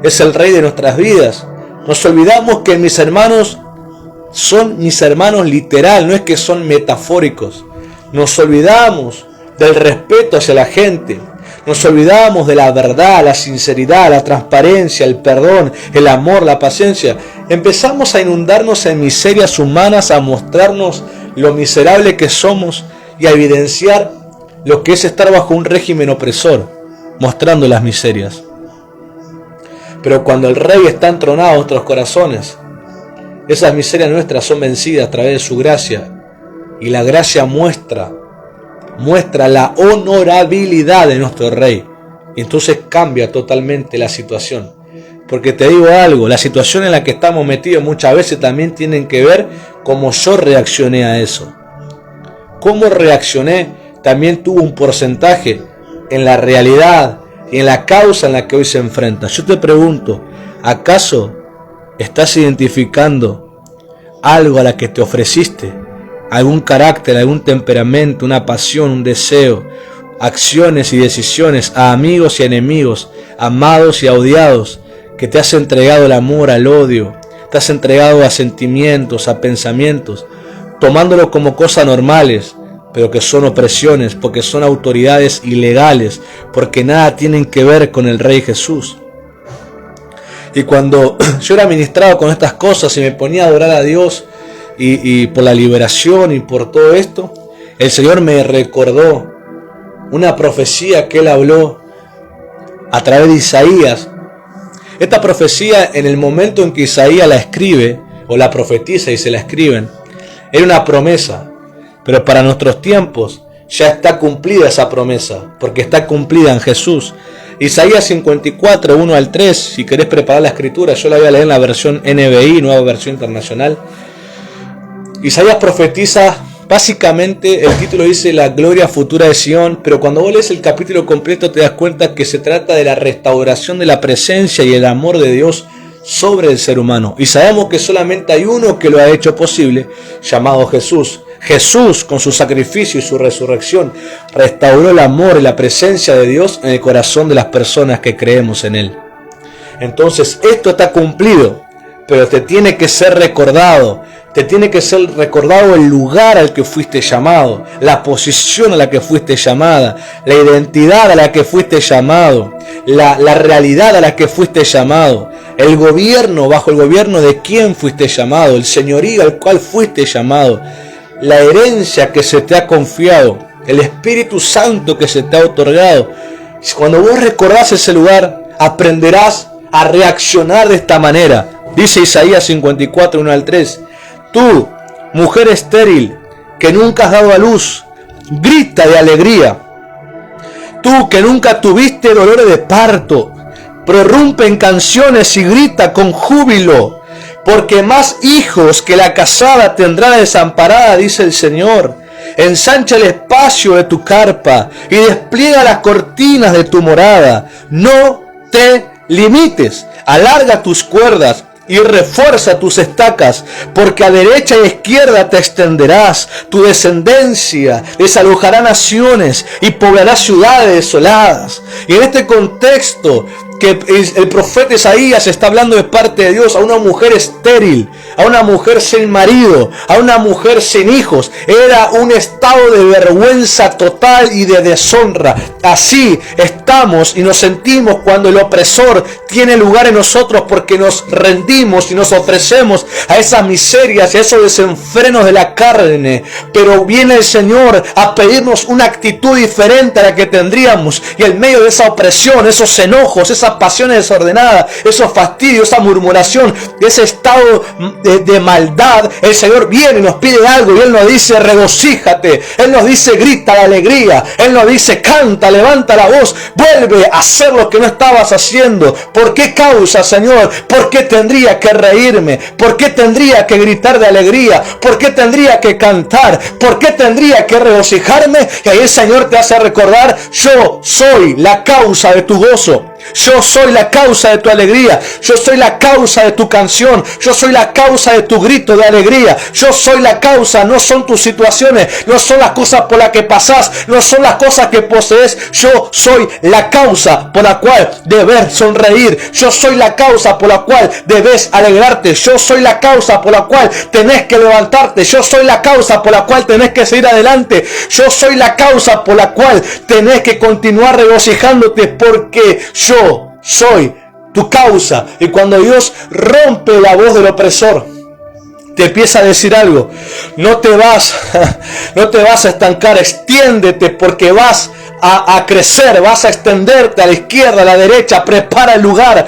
es el Rey de nuestras vidas. Nos olvidamos que mis hermanos son mis hermanos literal, no es que son metafóricos. Nos olvidamos del respeto hacia la gente. Nos olvidamos de la verdad, la sinceridad, la transparencia, el perdón, el amor, la paciencia. Empezamos a inundarnos en miserias humanas, a mostrarnos lo miserable que somos y a evidenciar lo que es estar bajo un régimen opresor, mostrando las miserias. Pero cuando el Rey está entronado en nuestros corazones, esas miserias nuestras son vencidas a través de su gracia. Y la gracia muestra la honorabilidad de nuestro Rey. Y entonces cambia totalmente la situación. Porque te digo algo, la situación en la que estamos metidos muchas veces también tienen que ver cómo yo reaccioné a eso. Cómo reaccioné también tuvo un porcentaje en la realidad y en la causa en la que hoy se enfrenta. Yo te pregunto, ¿acaso estás identificando algo a la que te ofreciste? Algún carácter, algún temperamento, una pasión, un deseo, acciones y decisiones a amigos y enemigos, amados y odiados, que te has entregado al amor, al odio, te has entregado a sentimientos, a pensamientos, tomándolo como cosas normales, pero que son opresiones, porque son autoridades ilegales, porque nada tienen que ver con el Rey Jesús. Y cuando yo era ministrado con estas cosas y me ponía a adorar a Dios, y por la liberación y por todo esto, el Señor me recordó una profecía que él habló a través de Isaías. Esta profecía, en el momento en que Isaías la escribe, o la profetiza y se la escriben, era una promesa. Pero para nuestros tiempos ya está cumplida esa promesa, porque está cumplida en Jesús. Isaías 54, 1 al 3, si querés preparar la escritura, yo la voy a leer en la versión NBI, Nueva Versión Internacional. Isaías profetiza, básicamente el título dice la gloria futura de Sion, pero cuando vos lees el capítulo completo te das cuenta que se trata de la restauración de la presencia y el amor de Dios sobre el ser humano. Y sabemos que solamente hay uno que lo ha hecho posible, llamado Jesús. Jesús, con su sacrificio y su resurrección, restauró el amor y la presencia de Dios en el corazón de las personas que creemos en Él. Entonces, esto está cumplido, pero te tiene que ser recordado. Te tiene que ser recordado el lugar al que fuiste llamado, la posición a la que fuiste llamada, la identidad a la que fuiste llamado, la realidad a la que fuiste llamado, el gobierno, bajo el gobierno de quien fuiste llamado, el señorío al cual fuiste llamado, la herencia que se te ha confiado, el Espíritu Santo que se te ha otorgado. Cuando vos recordás ese lugar, aprenderás a reaccionar de esta manera. Dice Isaías 54, 1 al 3. Tú, mujer estéril, que nunca has dado a luz, grita de alegría. Tú que nunca tuviste dolores de parto, prorrumpe en canciones y grita con júbilo, porque más hijos que la casada tendrá la desamparada, dice el Señor. Ensancha el espacio de tu carpa y despliega las cortinas de tu morada. No te limites, alarga tus cuerdas y refuerza tus estacas, porque a derecha y izquierda te extenderás. Tu descendencia desalojará naciones y poblará ciudades desoladas. Y en este contexto que el profeta Isaías está hablando de parte de Dios a una mujer estéril, a una mujer sin marido, a una mujer sin hijos. Era un estado de vergüenza total y de deshonra. Así estamos y nos sentimos cuando el opresor tiene lugar en nosotros, porque nos rendimos y nos ofrecemos a esas miserias y a esos desenfrenos de la carne. Pero viene el Señor a pedirnos una actitud diferente a la que tendríamos, y en medio de esa opresión, esos enojos, esas pasiones desordenadas, esos fastidios, esa murmuración, ese estado de maldad, el Señor viene y nos pide algo, y Él nos dice regocíjate, Él nos dice grita de alegría, Él nos dice canta, levanta la voz, vuelve a hacer lo que no estabas haciendo. ¿Por qué causa, Señor? ¿Por qué tendría que reírme? ¿Por qué tendría que gritar de alegría? ¿Por qué tendría que cantar? ¿Por qué tendría que regocijarme? Y ahí el Señor te hace recordar: yo soy la causa de tu gozo. Yo soy la causa de tu alegría. Yo soy la causa de tu canción. Yo soy la causa de tu grito de alegría. Yo soy la causa. No son tus situaciones, no son las cosas por las que pasás, no son las cosas que posees. Yo soy la causa por la cual debes sonreír. Yo soy la causa por la cual debes alegrarte. Yo soy la causa por la cual tenés que levantarte. Yo soy la causa por la cual tenés que seguir adelante. Yo soy la causa por la cual tenés que continuar regocijándote, porque yo soy tu causa. Y cuando Dios rompe la voz del opresor, te empieza a decir algo: no te vas a estancar, extiéndete, porque vas a crecer, vas a extenderte a la izquierda, a la derecha. Prepara el lugar,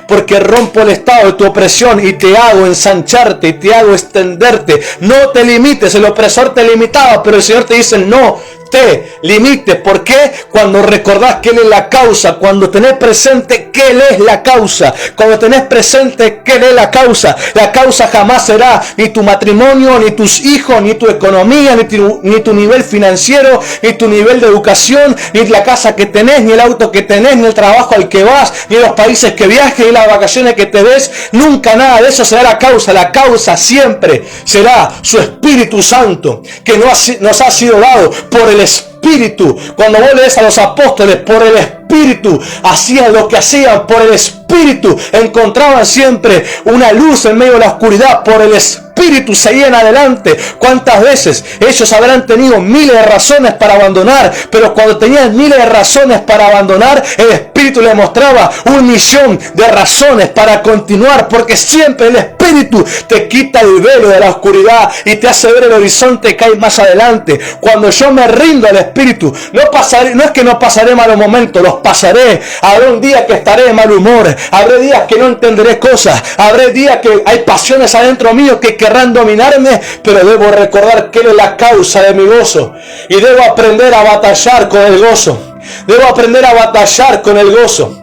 porque rompo el estado de tu opresión y te hago ensancharte y te hago extenderte. No te limites. El opresor te limitaba, pero el Señor te dice: no te limites. ¿Por qué? Cuando recordás que Él es la causa, cuando tenés presente que Él es la causa, cuando tenés presente que Él es la causa jamás será ni tu matrimonio, ni tus hijos, ni tu economía, ni tu nivel financiero, ni tu nivel de educación, ni la casa que tenés, ni el auto que tenés, ni el trabajo al que vas, ni los países que viajes, ni las vacaciones que te des. Nunca nada de eso será la causa. La causa siempre será su Espíritu Santo, que nos ha sido dado por el Espíritu. Cuando vos lees a los apóstoles, por el Espíritu hacían lo que hacían, por el Espíritu encontraban siempre una luz en medio de la oscuridad, por el Espíritu Espíritu seguían adelante. ¿Cuántas veces ellos habrán tenido miles de razones para abandonar? Pero cuando tenían miles de razones para abandonar, el Espíritu les mostraba un millón de razones para continuar, porque siempre el Espíritu te quita el velo de la oscuridad y te hace ver el horizonte que hay más adelante. Cuando yo me rindo al Espíritu, no es que no pasaré malos momentos, los pasaré. Habrá un día que estaré de mal humor, habrá días que no entenderé cosas, habrá días que hay pasiones adentro mío que querrán dominarme, pero debo recordar que Él es la causa de mi gozo y debo aprender a batallar con el gozo. Debo aprender a batallar con el gozo.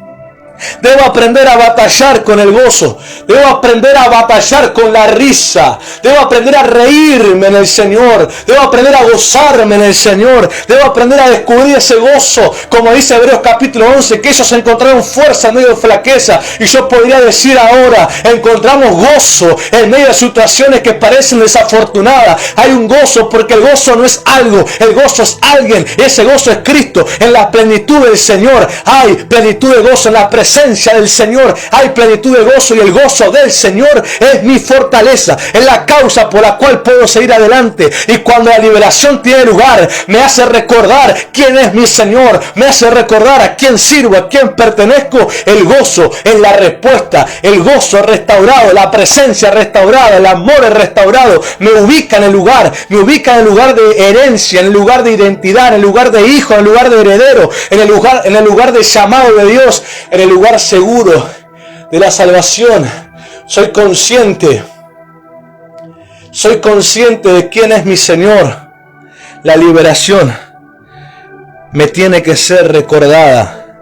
Debo aprender a batallar con el gozo. Debo aprender a batallar con la risa. Debo aprender a reírme en el Señor. Debo aprender a gozarme en el Señor. Debo aprender a descubrir ese gozo. Como dice Hebreos capítulo 11, que ellos encontraron fuerza en medio de flaqueza. Y yo podría decir ahora, encontramos gozo en medio de situaciones que parecen desafortunadas. Hay un gozo porque el gozo no es algo. El gozo es alguien. Ese gozo es Cristo. En la plenitud del Señor hay plenitud de gozo. En la presencia del Señor hay plenitud de gozo, y el gozo del Señor es mi fortaleza, es la causa por la cual puedo seguir adelante. Y cuando la liberación tiene lugar, me hace recordar quién es mi Señor, me hace recordar a quién sirvo, a quién pertenezco. El gozo es la respuesta, el gozo restaurado, la presencia restaurada, el amor restaurado, me ubica en el lugar, de herencia, en el lugar de identidad, en el lugar de hijo, en el lugar de heredero, en el lugar de llamado de Dios, en el lugar seguro de la salvación. Soy consciente de quién es mi Señor. La liberación me tiene que ser recordada.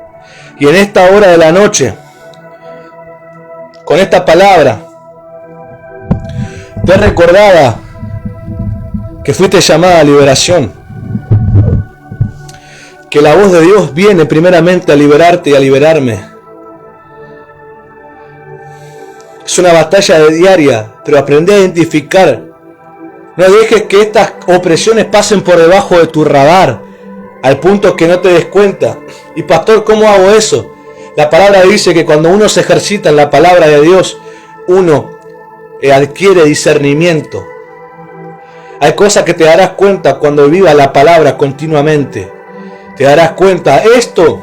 Y en esta hora de la noche, con esta palabra, te recordada que fuiste llamada a liberación. Que la voz de Dios viene primeramente a liberarte y a liberarme. Es una batalla diaria, pero aprende a identificar. No dejes que estas opresiones pasen por debajo de tu radar, al punto que no te des cuenta. Y pastor, ¿cómo hago eso? La palabra dice que cuando uno se ejercita en la palabra de Dios, uno adquiere discernimiento. Hay cosas que te darás cuenta cuando vivas la palabra continuamente. Te darás cuenta, esto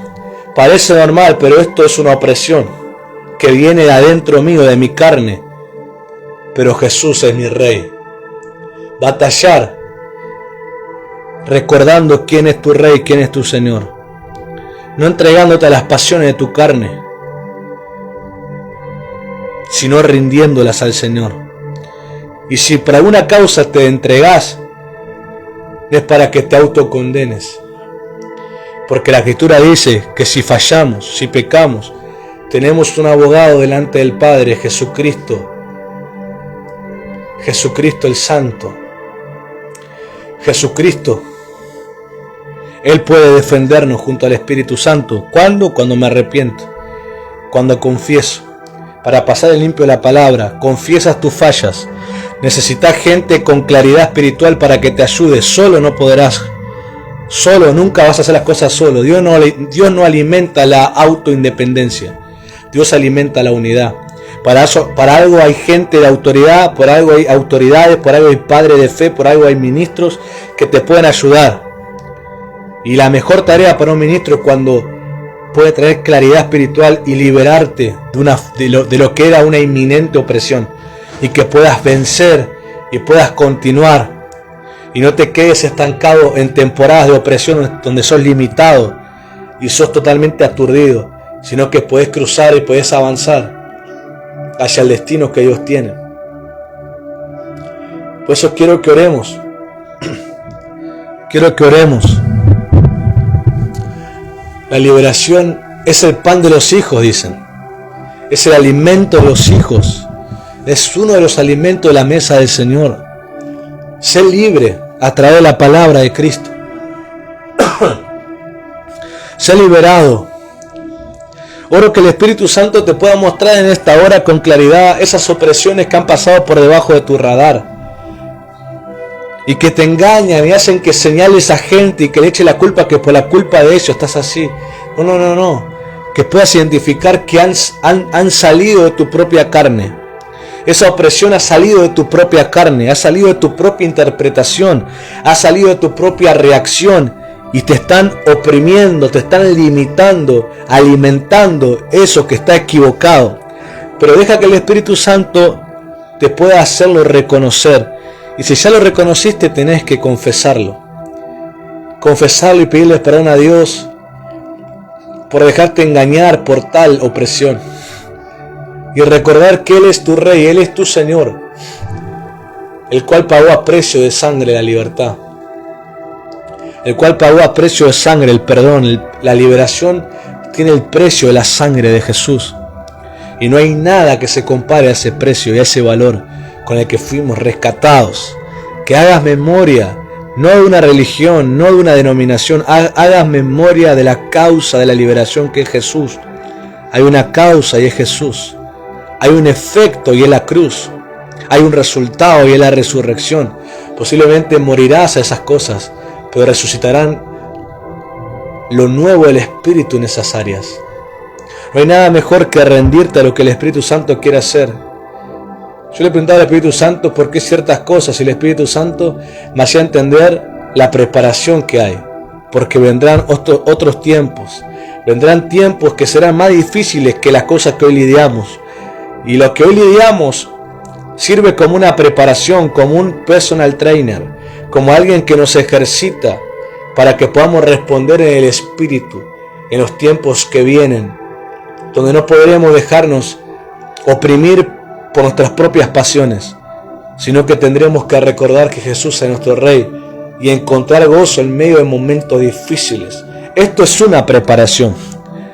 parece normal, pero esto es una opresión que viene de adentro mío, de mi carne. Pero Jesús es mi Rey. Batallar recordando quién es tu Rey, quién es tu Señor. No entregándote a las pasiones de tu carne, sino rindiéndolas al Señor. Y si por alguna causa te entregas, no es para que te autocondenes. Porque la Escritura dice que si fallamos, si pecamos, tenemos un abogado delante del Padre, Jesucristo. Jesucristo el Santo. Jesucristo. Él puede defendernos junto al Espíritu Santo. ¿Cuándo? Cuando me arrepiento. Cuando confieso. Para pasar el limpio de la palabra, confiesas tus fallas. Necesitas gente con claridad espiritual para que te ayude. Solo no podrás. Solo, nunca vas a hacer las cosas solo. Dios no alimenta la autoindependencia. Dios alimenta la unidad. Para algo hay gente de autoridad, por algo hay autoridades, por algo hay padres de fe, por algo hay ministros que te pueden ayudar. Y la mejor tarea para un ministro es cuando puede traer claridad espiritual y liberarte de lo que era una inminente opresión. Y que puedas vencer y puedas continuar. Y no te quedes estancado en temporadas de opresión donde sos limitado y sos totalmente aturdido, sino que puedes cruzar y puedes avanzar hacia el destino que Dios tiene. Por eso quiero que oremos. Quiero que oremos. La liberación es el pan de los hijos, dicen. Es el alimento de los hijos. Es uno de los alimentos de la mesa del Señor. Sé libre a través de la palabra de Cristo. Sé liberado. Oro que el Espíritu Santo te pueda mostrar en esta hora con claridad esas opresiones que han pasado por debajo de tu radar. Y que te engañan y hacen que señales a gente y que le eche la culpa que por la culpa de ellos estás así. No. Que puedas identificar que han salido de tu propia carne. Esa opresión ha salido de tu propia carne, ha salido de tu propia interpretación, ha salido de tu propia reacción y te están oprimiendo, te están limitando, alimentando eso que está equivocado. Pero deja que el Espíritu Santo te pueda hacerlo reconocer. Y si ya lo reconociste, tenés que confesarlo. Confesarlo y pedirle perdón a Dios por dejarte engañar por tal opresión. Y recordar que Él es tu Rey, Él es tu Señor, el cual pagó a precio de sangre la libertad, el cual pagó a precio de sangre el perdón. La liberación tiene el precio de la sangre de Jesús. Y no hay nada que se compare a ese precio y a ese valor con el que fuimos rescatados. Que hagas memoria, no de una religión, no de una denominación, hagas memoria de la causa de la liberación que es Jesús. Hay una causa y es Jesús. Hay un efecto y es la cruz. Hay un resultado y es la resurrección. Posiblemente morirás a esas cosas, pero resucitarán lo nuevo del Espíritu en esas áreas. No hay nada mejor que rendirte a lo que el Espíritu Santo quiere hacer. Yo le preguntaba al Espíritu Santo por qué ciertas cosas y el Espíritu Santo me hacía entender la preparación que hay. Porque vendrán otros tiempos. Vendrán tiempos que serán más difíciles que las cosas que hoy lidiamos. Y lo que hoy lidiamos sirve como una preparación, como un personal trainer, como alguien que nos ejercita para que podamos responder en el Espíritu en los tiempos que vienen, donde no podremos dejarnos oprimir por nuestras propias pasiones, sino que tendremos que recordar que Jesús es nuestro Rey y encontrar gozo en medio de momentos difíciles. Esto es una preparación.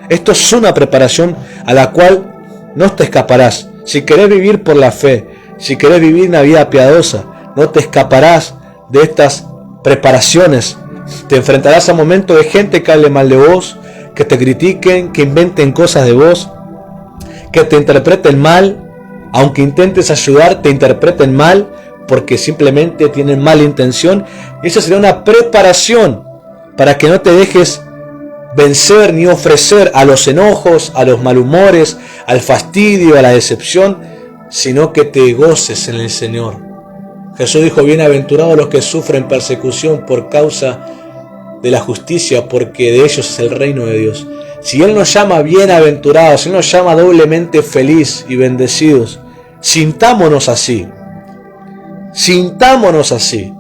Esto es una preparación a la cual no te escaparás. Si querés vivir por la fe, si querés vivir una vida piadosa, no te escaparás de estas preparaciones. Te enfrentarás a momentos de gente que hable mal de vos, que te critiquen, que inventen cosas de vos, que te interpreten mal, aunque intentes ayudar, te interpreten mal, porque simplemente tienen mala intención. Esa será una preparación para que no te dejes vencer ni ofrecer a los enojos, a los malhumores, al fastidio, a la decepción, sino que te goces en el Señor. Jesús dijo: bienaventurados los que sufren persecución por causa de la justicia, porque de ellos es el reino de Dios. Si Él nos llama bienaventurados, si Él nos llama doblemente feliz y bendecidos, sintámonos así. Sintámonos así.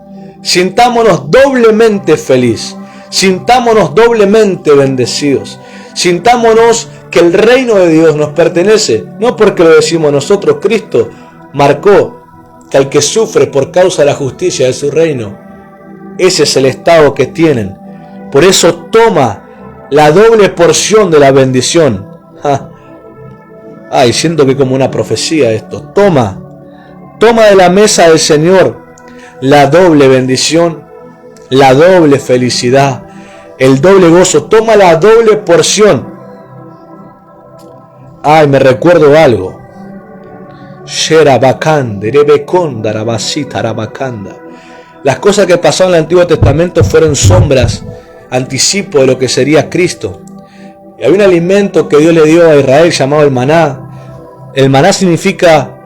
Sintámonos doblemente feliz. Sintámonos doblemente bendecidos. Sintámonos que el reino de Dios nos pertenece, no porque lo decimos nosotros. Cristo marcó que al que sufre por causa de la justicia de su reino, ese es el estado que tienen. Por eso toma la doble porción de la bendición. Siento que como una profecía esto. Toma de la mesa del Señor la doble bendición, la doble felicidad, el doble gozo. Toma la doble porción. Me recuerdo algo. Las cosas que pasaron en el Antiguo Testamento fueron sombras, anticipo de lo que sería Cristo. Y había un alimento que Dios le dio a Israel llamado el maná. El maná significa,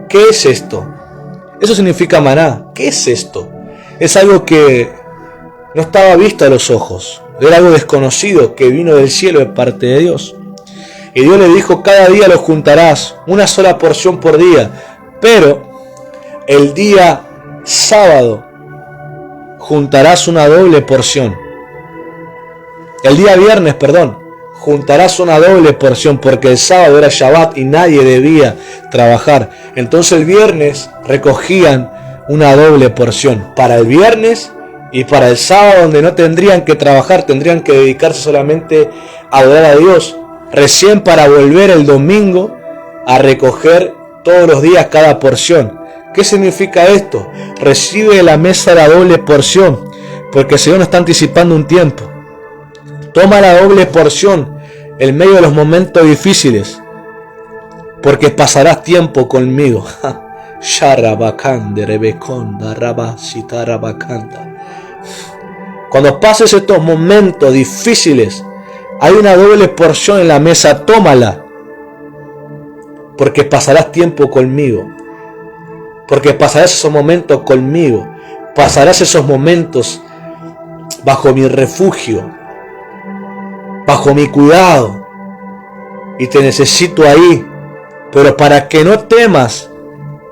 ¿qué es esto? Eso significa maná. ¿Qué es esto? Es algo que no estaba visto a los ojos. Era algo desconocido que vino del cielo de parte de Dios. Y Dios le dijo: cada día lo juntarás, una sola porción por día. Pero el día sábado juntarás una doble porción. El día viernes, juntarás una doble porción, porque el sábado era Shabbat y nadie debía trabajar. Entonces el viernes recogían una doble porción para el viernes y para el sábado, donde no tendrían que trabajar, tendrían que dedicarse solamente a adorar a Dios. Recién para volver el domingo a recoger todos los días cada porción. ¿Qué significa esto? Recibe de la mesa la doble porción, porque el Señor nos está anticipando un tiempo. Toma la doble porción en medio de los momentos difíciles, porque pasarás tiempo conmigo. Cuando pases estos momentos difíciles, hay una doble porción en la mesa. Tómala, porque pasarás tiempo conmigo. porque pasarás esos momentos conmigo, pasarás esos momentos bajo mi refugio, bajo mi cuidado, y te necesito ahí. Pero para que no temas,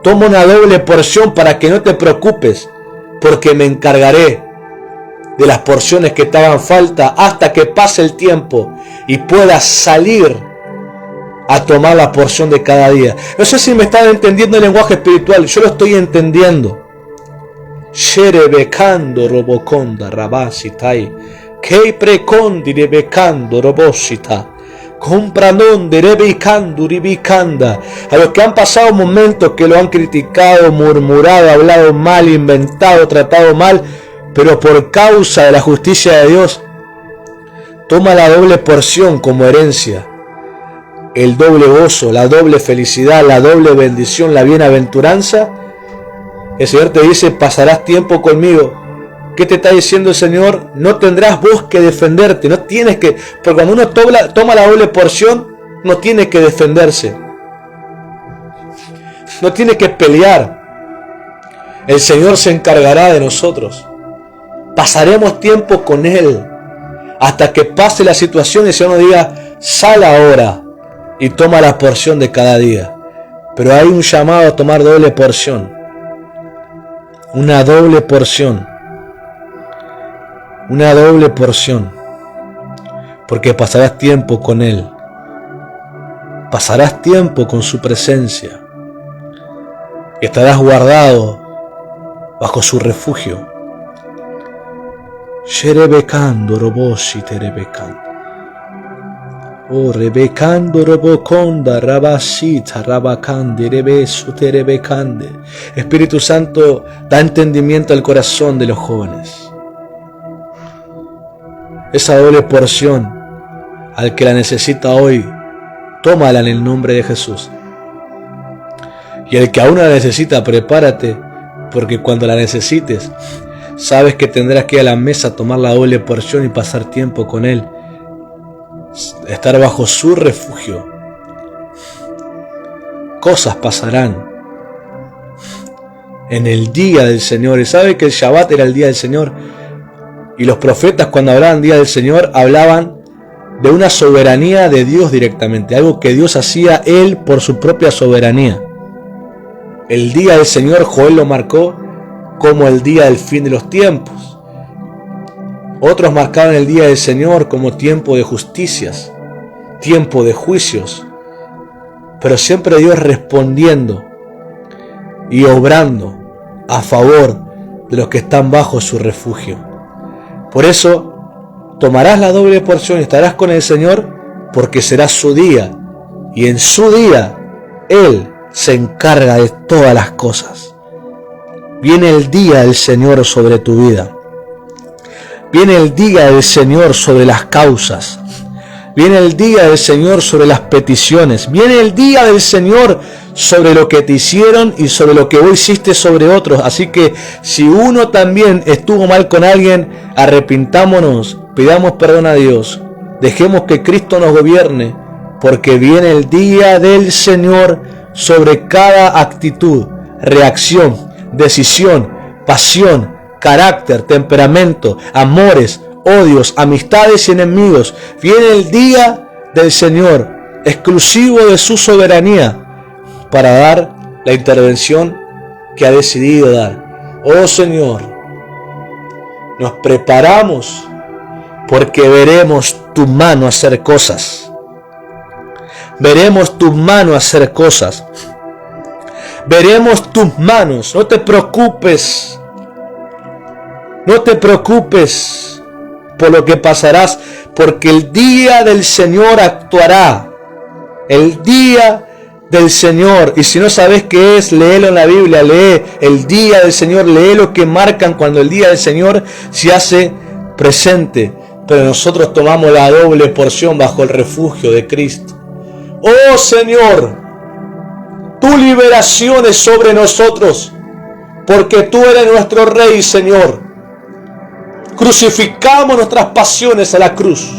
toma una doble porción para que no te preocupes, porque me encargaré de las porciones que te hagan falta hasta que pase el tiempo y puedas salir a tomar la porción de cada día. No sé si me están entendiendo el lenguaje espiritual, yo lo estoy entendiendo. Sherebekando roboconda rabasitai, kei precondi rebekando robosita. Compranon de rebecando ribicanda. A los que han pasado momentos que lo han criticado, murmurado, hablado mal, inventado, tratado mal, pero por causa de la justicia de Dios, toma la doble porción como herencia, el doble gozo, la doble felicidad, la doble bendición, la bienaventuranza. El Señor te dice: pasarás tiempo conmigo. ¿Qué te está diciendo el Señor? No tendrás vos que defenderte, no tienes que, porque cuando uno toma la doble porción, no tiene que defenderse, no tiene que pelear. El Señor se encargará de nosotros. Pasaremos tiempo con Él hasta que pase la situación y el Señor nos diga: sal ahora y toma la porción de cada día. Pero hay un llamado a tomar doble porción, una doble porción. Una doble porción, porque pasarás tiempo con Él, pasarás tiempo con su presencia, y estarás guardado bajo su refugio. Sherebekando roboshi terebekando, oh rebekando roboconda rabashita rabakande rebeso terebekande. Espíritu Santo, da entendimiento al corazón de los jóvenes. Esa doble porción, al que la necesita hoy, tómala en el nombre de Jesús. Y el que aún la necesita, prepárate, porque cuando la necesites, sabes que tendrás que ir a la mesa a tomar la doble porción y pasar tiempo con Él, estar bajo su refugio. Cosas pasarán en el día del Señor. Y sabe que el Shabbat era el día del Señor. Y los profetas, cuando hablaban día del Señor, hablaban de una soberanía de Dios directamente, algo que Dios hacía Él por su propia soberanía. El día del Señor, Joel lo marcó como el día del fin de los tiempos. Otros marcaban el día del Señor como tiempo de justicias, tiempo de juicios, pero siempre Dios respondiendo y obrando a favor de los que están bajo su refugio. Por eso tomarás la doble porción y estarás con el Señor, porque será su día, y en su día Él se encarga de todas las cosas. Viene el día del Señor sobre tu vida. Viene el día del Señor sobre las causas. Viene el día del Señor sobre las peticiones. Viene el día del Señor sobre lo que te hicieron y sobre lo que vos hiciste sobre otros. Así que si uno también estuvo mal con alguien, arrepintámonos, pidamos perdón a Dios. Dejemos que Cristo nos gobierne, porque viene el día del Señor sobre cada actitud, reacción, decisión, pasión, carácter, temperamento, amores, odios, amistades y enemigos. Viene el día del Señor, exclusivo de su soberanía, para dar la intervención que ha decidido dar. Oh Señor, nos preparamos porque veremos tu mano hacer cosas. Veremos tu mano hacer cosas. Veremos tus manos. No te preocupes. No te preocupes por lo que pasarás, porque el día del Señor actuará. El día del Señor. Y si no sabes qué es, léelo en la Biblia. Lee el día del Señor. Lee lo que marcan cuando el día del Señor se hace presente. Pero nosotros tomamos la doble porción bajo el refugio de Cristo. Oh Señor, tu liberación es sobre nosotros, porque tú eres nuestro Rey, Señor. Crucificamos nuestras pasiones a la cruz.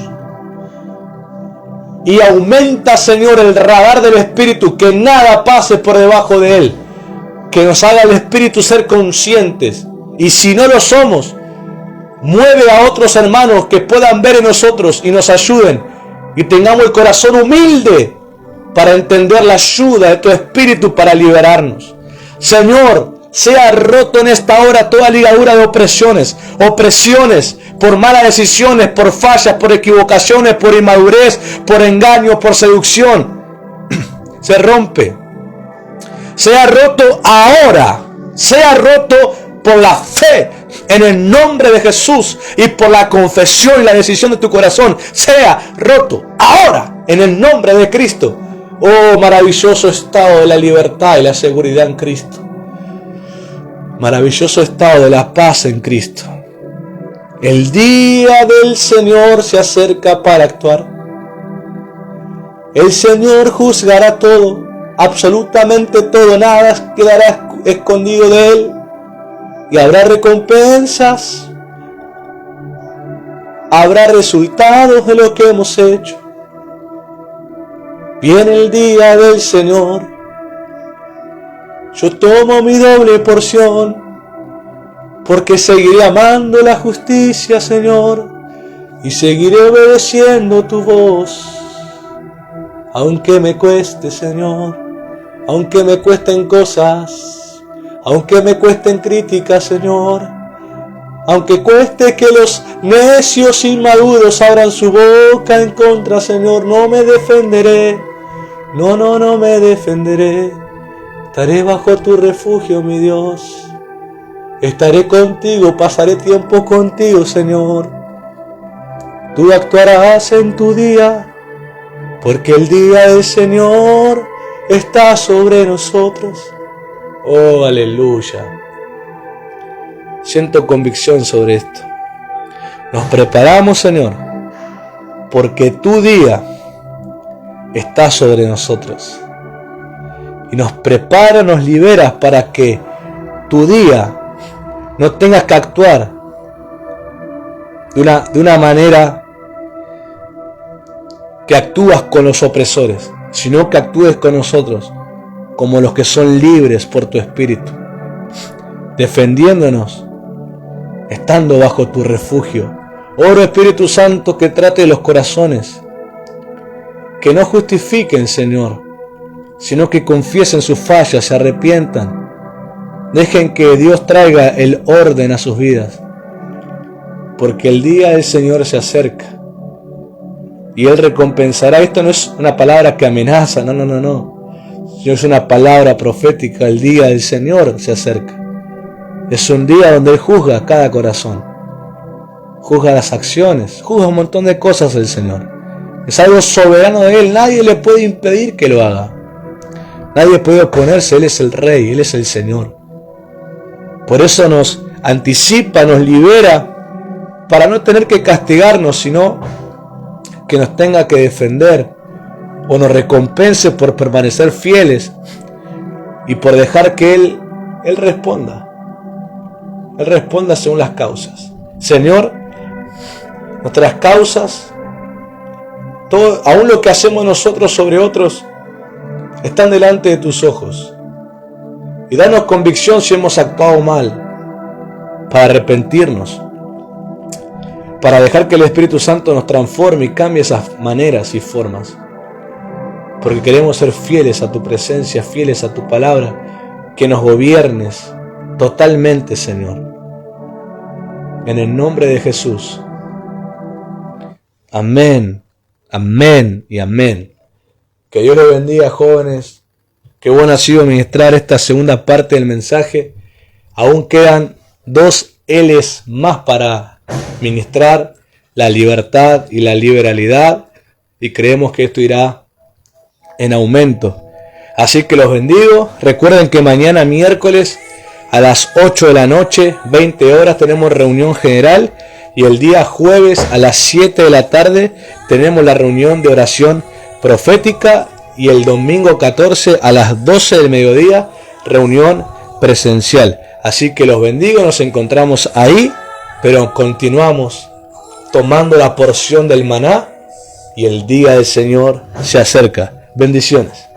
Y aumenta, Señor, el radar del Espíritu, que nada pase por debajo de él. que nos haga el Espíritu ser conscientes. Y si no lo somos, mueve a otros hermanos que puedan ver en nosotros y nos ayuden. Y tengamos el corazón humilde para entender la ayuda de tu Espíritu para liberarnos. Señor, sea roto en esta hora toda ligadura de opresiones por malas decisiones, por fallas, por equivocaciones, por inmadurez, por engaño, por seducción. Se rompe. Sea roto ahora. Sea roto por la fe en el nombre de Jesús y por la confesión y la decisión de tu corazón. Sea roto ahora en el nombre de Cristo. Oh, maravilloso estado de la libertad y la seguridad en Cristo. Maravilloso estado de la paz en Cristo. El día del Señor se acerca para actuar. El Señor juzgará todo, absolutamente todo, nada quedará escondido de Él. Y habrá recompensas, habrá resultados de lo que hemos hecho. Viene el día del Señor. Yo tomo mi doble porción, porque seguiré amando la justicia, Señor, y seguiré obedeciendo tu voz. Aunque me cueste, Señor, aunque me cuesten cosas, aunque me cuesten críticas, Señor, aunque cueste que los necios inmaduros abran su boca en contra, Señor, no me defenderé. No me defenderé. Estaré bajo tu refugio, mi Dios. Estaré contigo, pasaré tiempo contigo, Señor. Tú actuarás en tu día, porque el día del Señor está sobre nosotros. Oh, aleluya. Siento convicción sobre esto. Nos preparamos, Señor, porque tu día está sobre nosotros. Y nos prepara, nos liberas para que tu día no tengas que actuar de una manera que actúas con los opresores, sino que actúes con nosotros como los que son libres por tu Espíritu, defendiéndonos, estando bajo tu refugio. Oro, Espíritu Santo, que trate los corazones, que no justifiquen, Señor, sino que confiesen sus fallas, se arrepientan. Dejen que Dios traiga el orden a sus vidas, porque el día del Señor se acerca y Él recompensará. Esto no es una palabra que amenaza, no. Es una palabra profética. El día del Señor se acerca. Es un día donde Él juzga cada corazón, juzga las acciones, juzga un montón de cosas el Señor. Es algo soberano de Él, nadie le puede impedir que lo haga. Nadie puede oponerse, Él es el Rey, Él es el Señor. Por eso nos anticipa, nos libera, para no tener que castigarnos, sino que nos tenga que defender, o nos recompense por permanecer fieles y por dejar que Él responda. Él responda según las causas. Señor, nuestras causas, todo, aún lo que hacemos nosotros sobre otros, están delante de tus ojos. Y danos convicción si hemos actuado mal, para arrepentirnos, para dejar que el Espíritu Santo nos transforme y cambie esas maneras y formas. Porque queremos ser fieles a tu presencia, fieles a tu palabra, que nos gobiernes totalmente, Señor. En el nombre de Jesús. Amén, amén y amén. Que Dios les bendiga, jóvenes. Qué bueno ha sido ministrar esta segunda parte del mensaje. Aún quedan 2 L's más para ministrar: la libertad y la liberalidad. Y creemos que esto irá en aumento. Así que los bendigo. Recuerden que mañana miércoles a las 8 de la noche, 20 horas, tenemos reunión general. Y el día jueves a las 7 de la tarde tenemos la reunión de oración profética. Y el domingo 14 a las 12 del mediodía, reunión presencial. Así que los bendigo, nos encontramos ahí, pero continuamos tomando la porción del maná y el día del Señor se acerca. Bendiciones.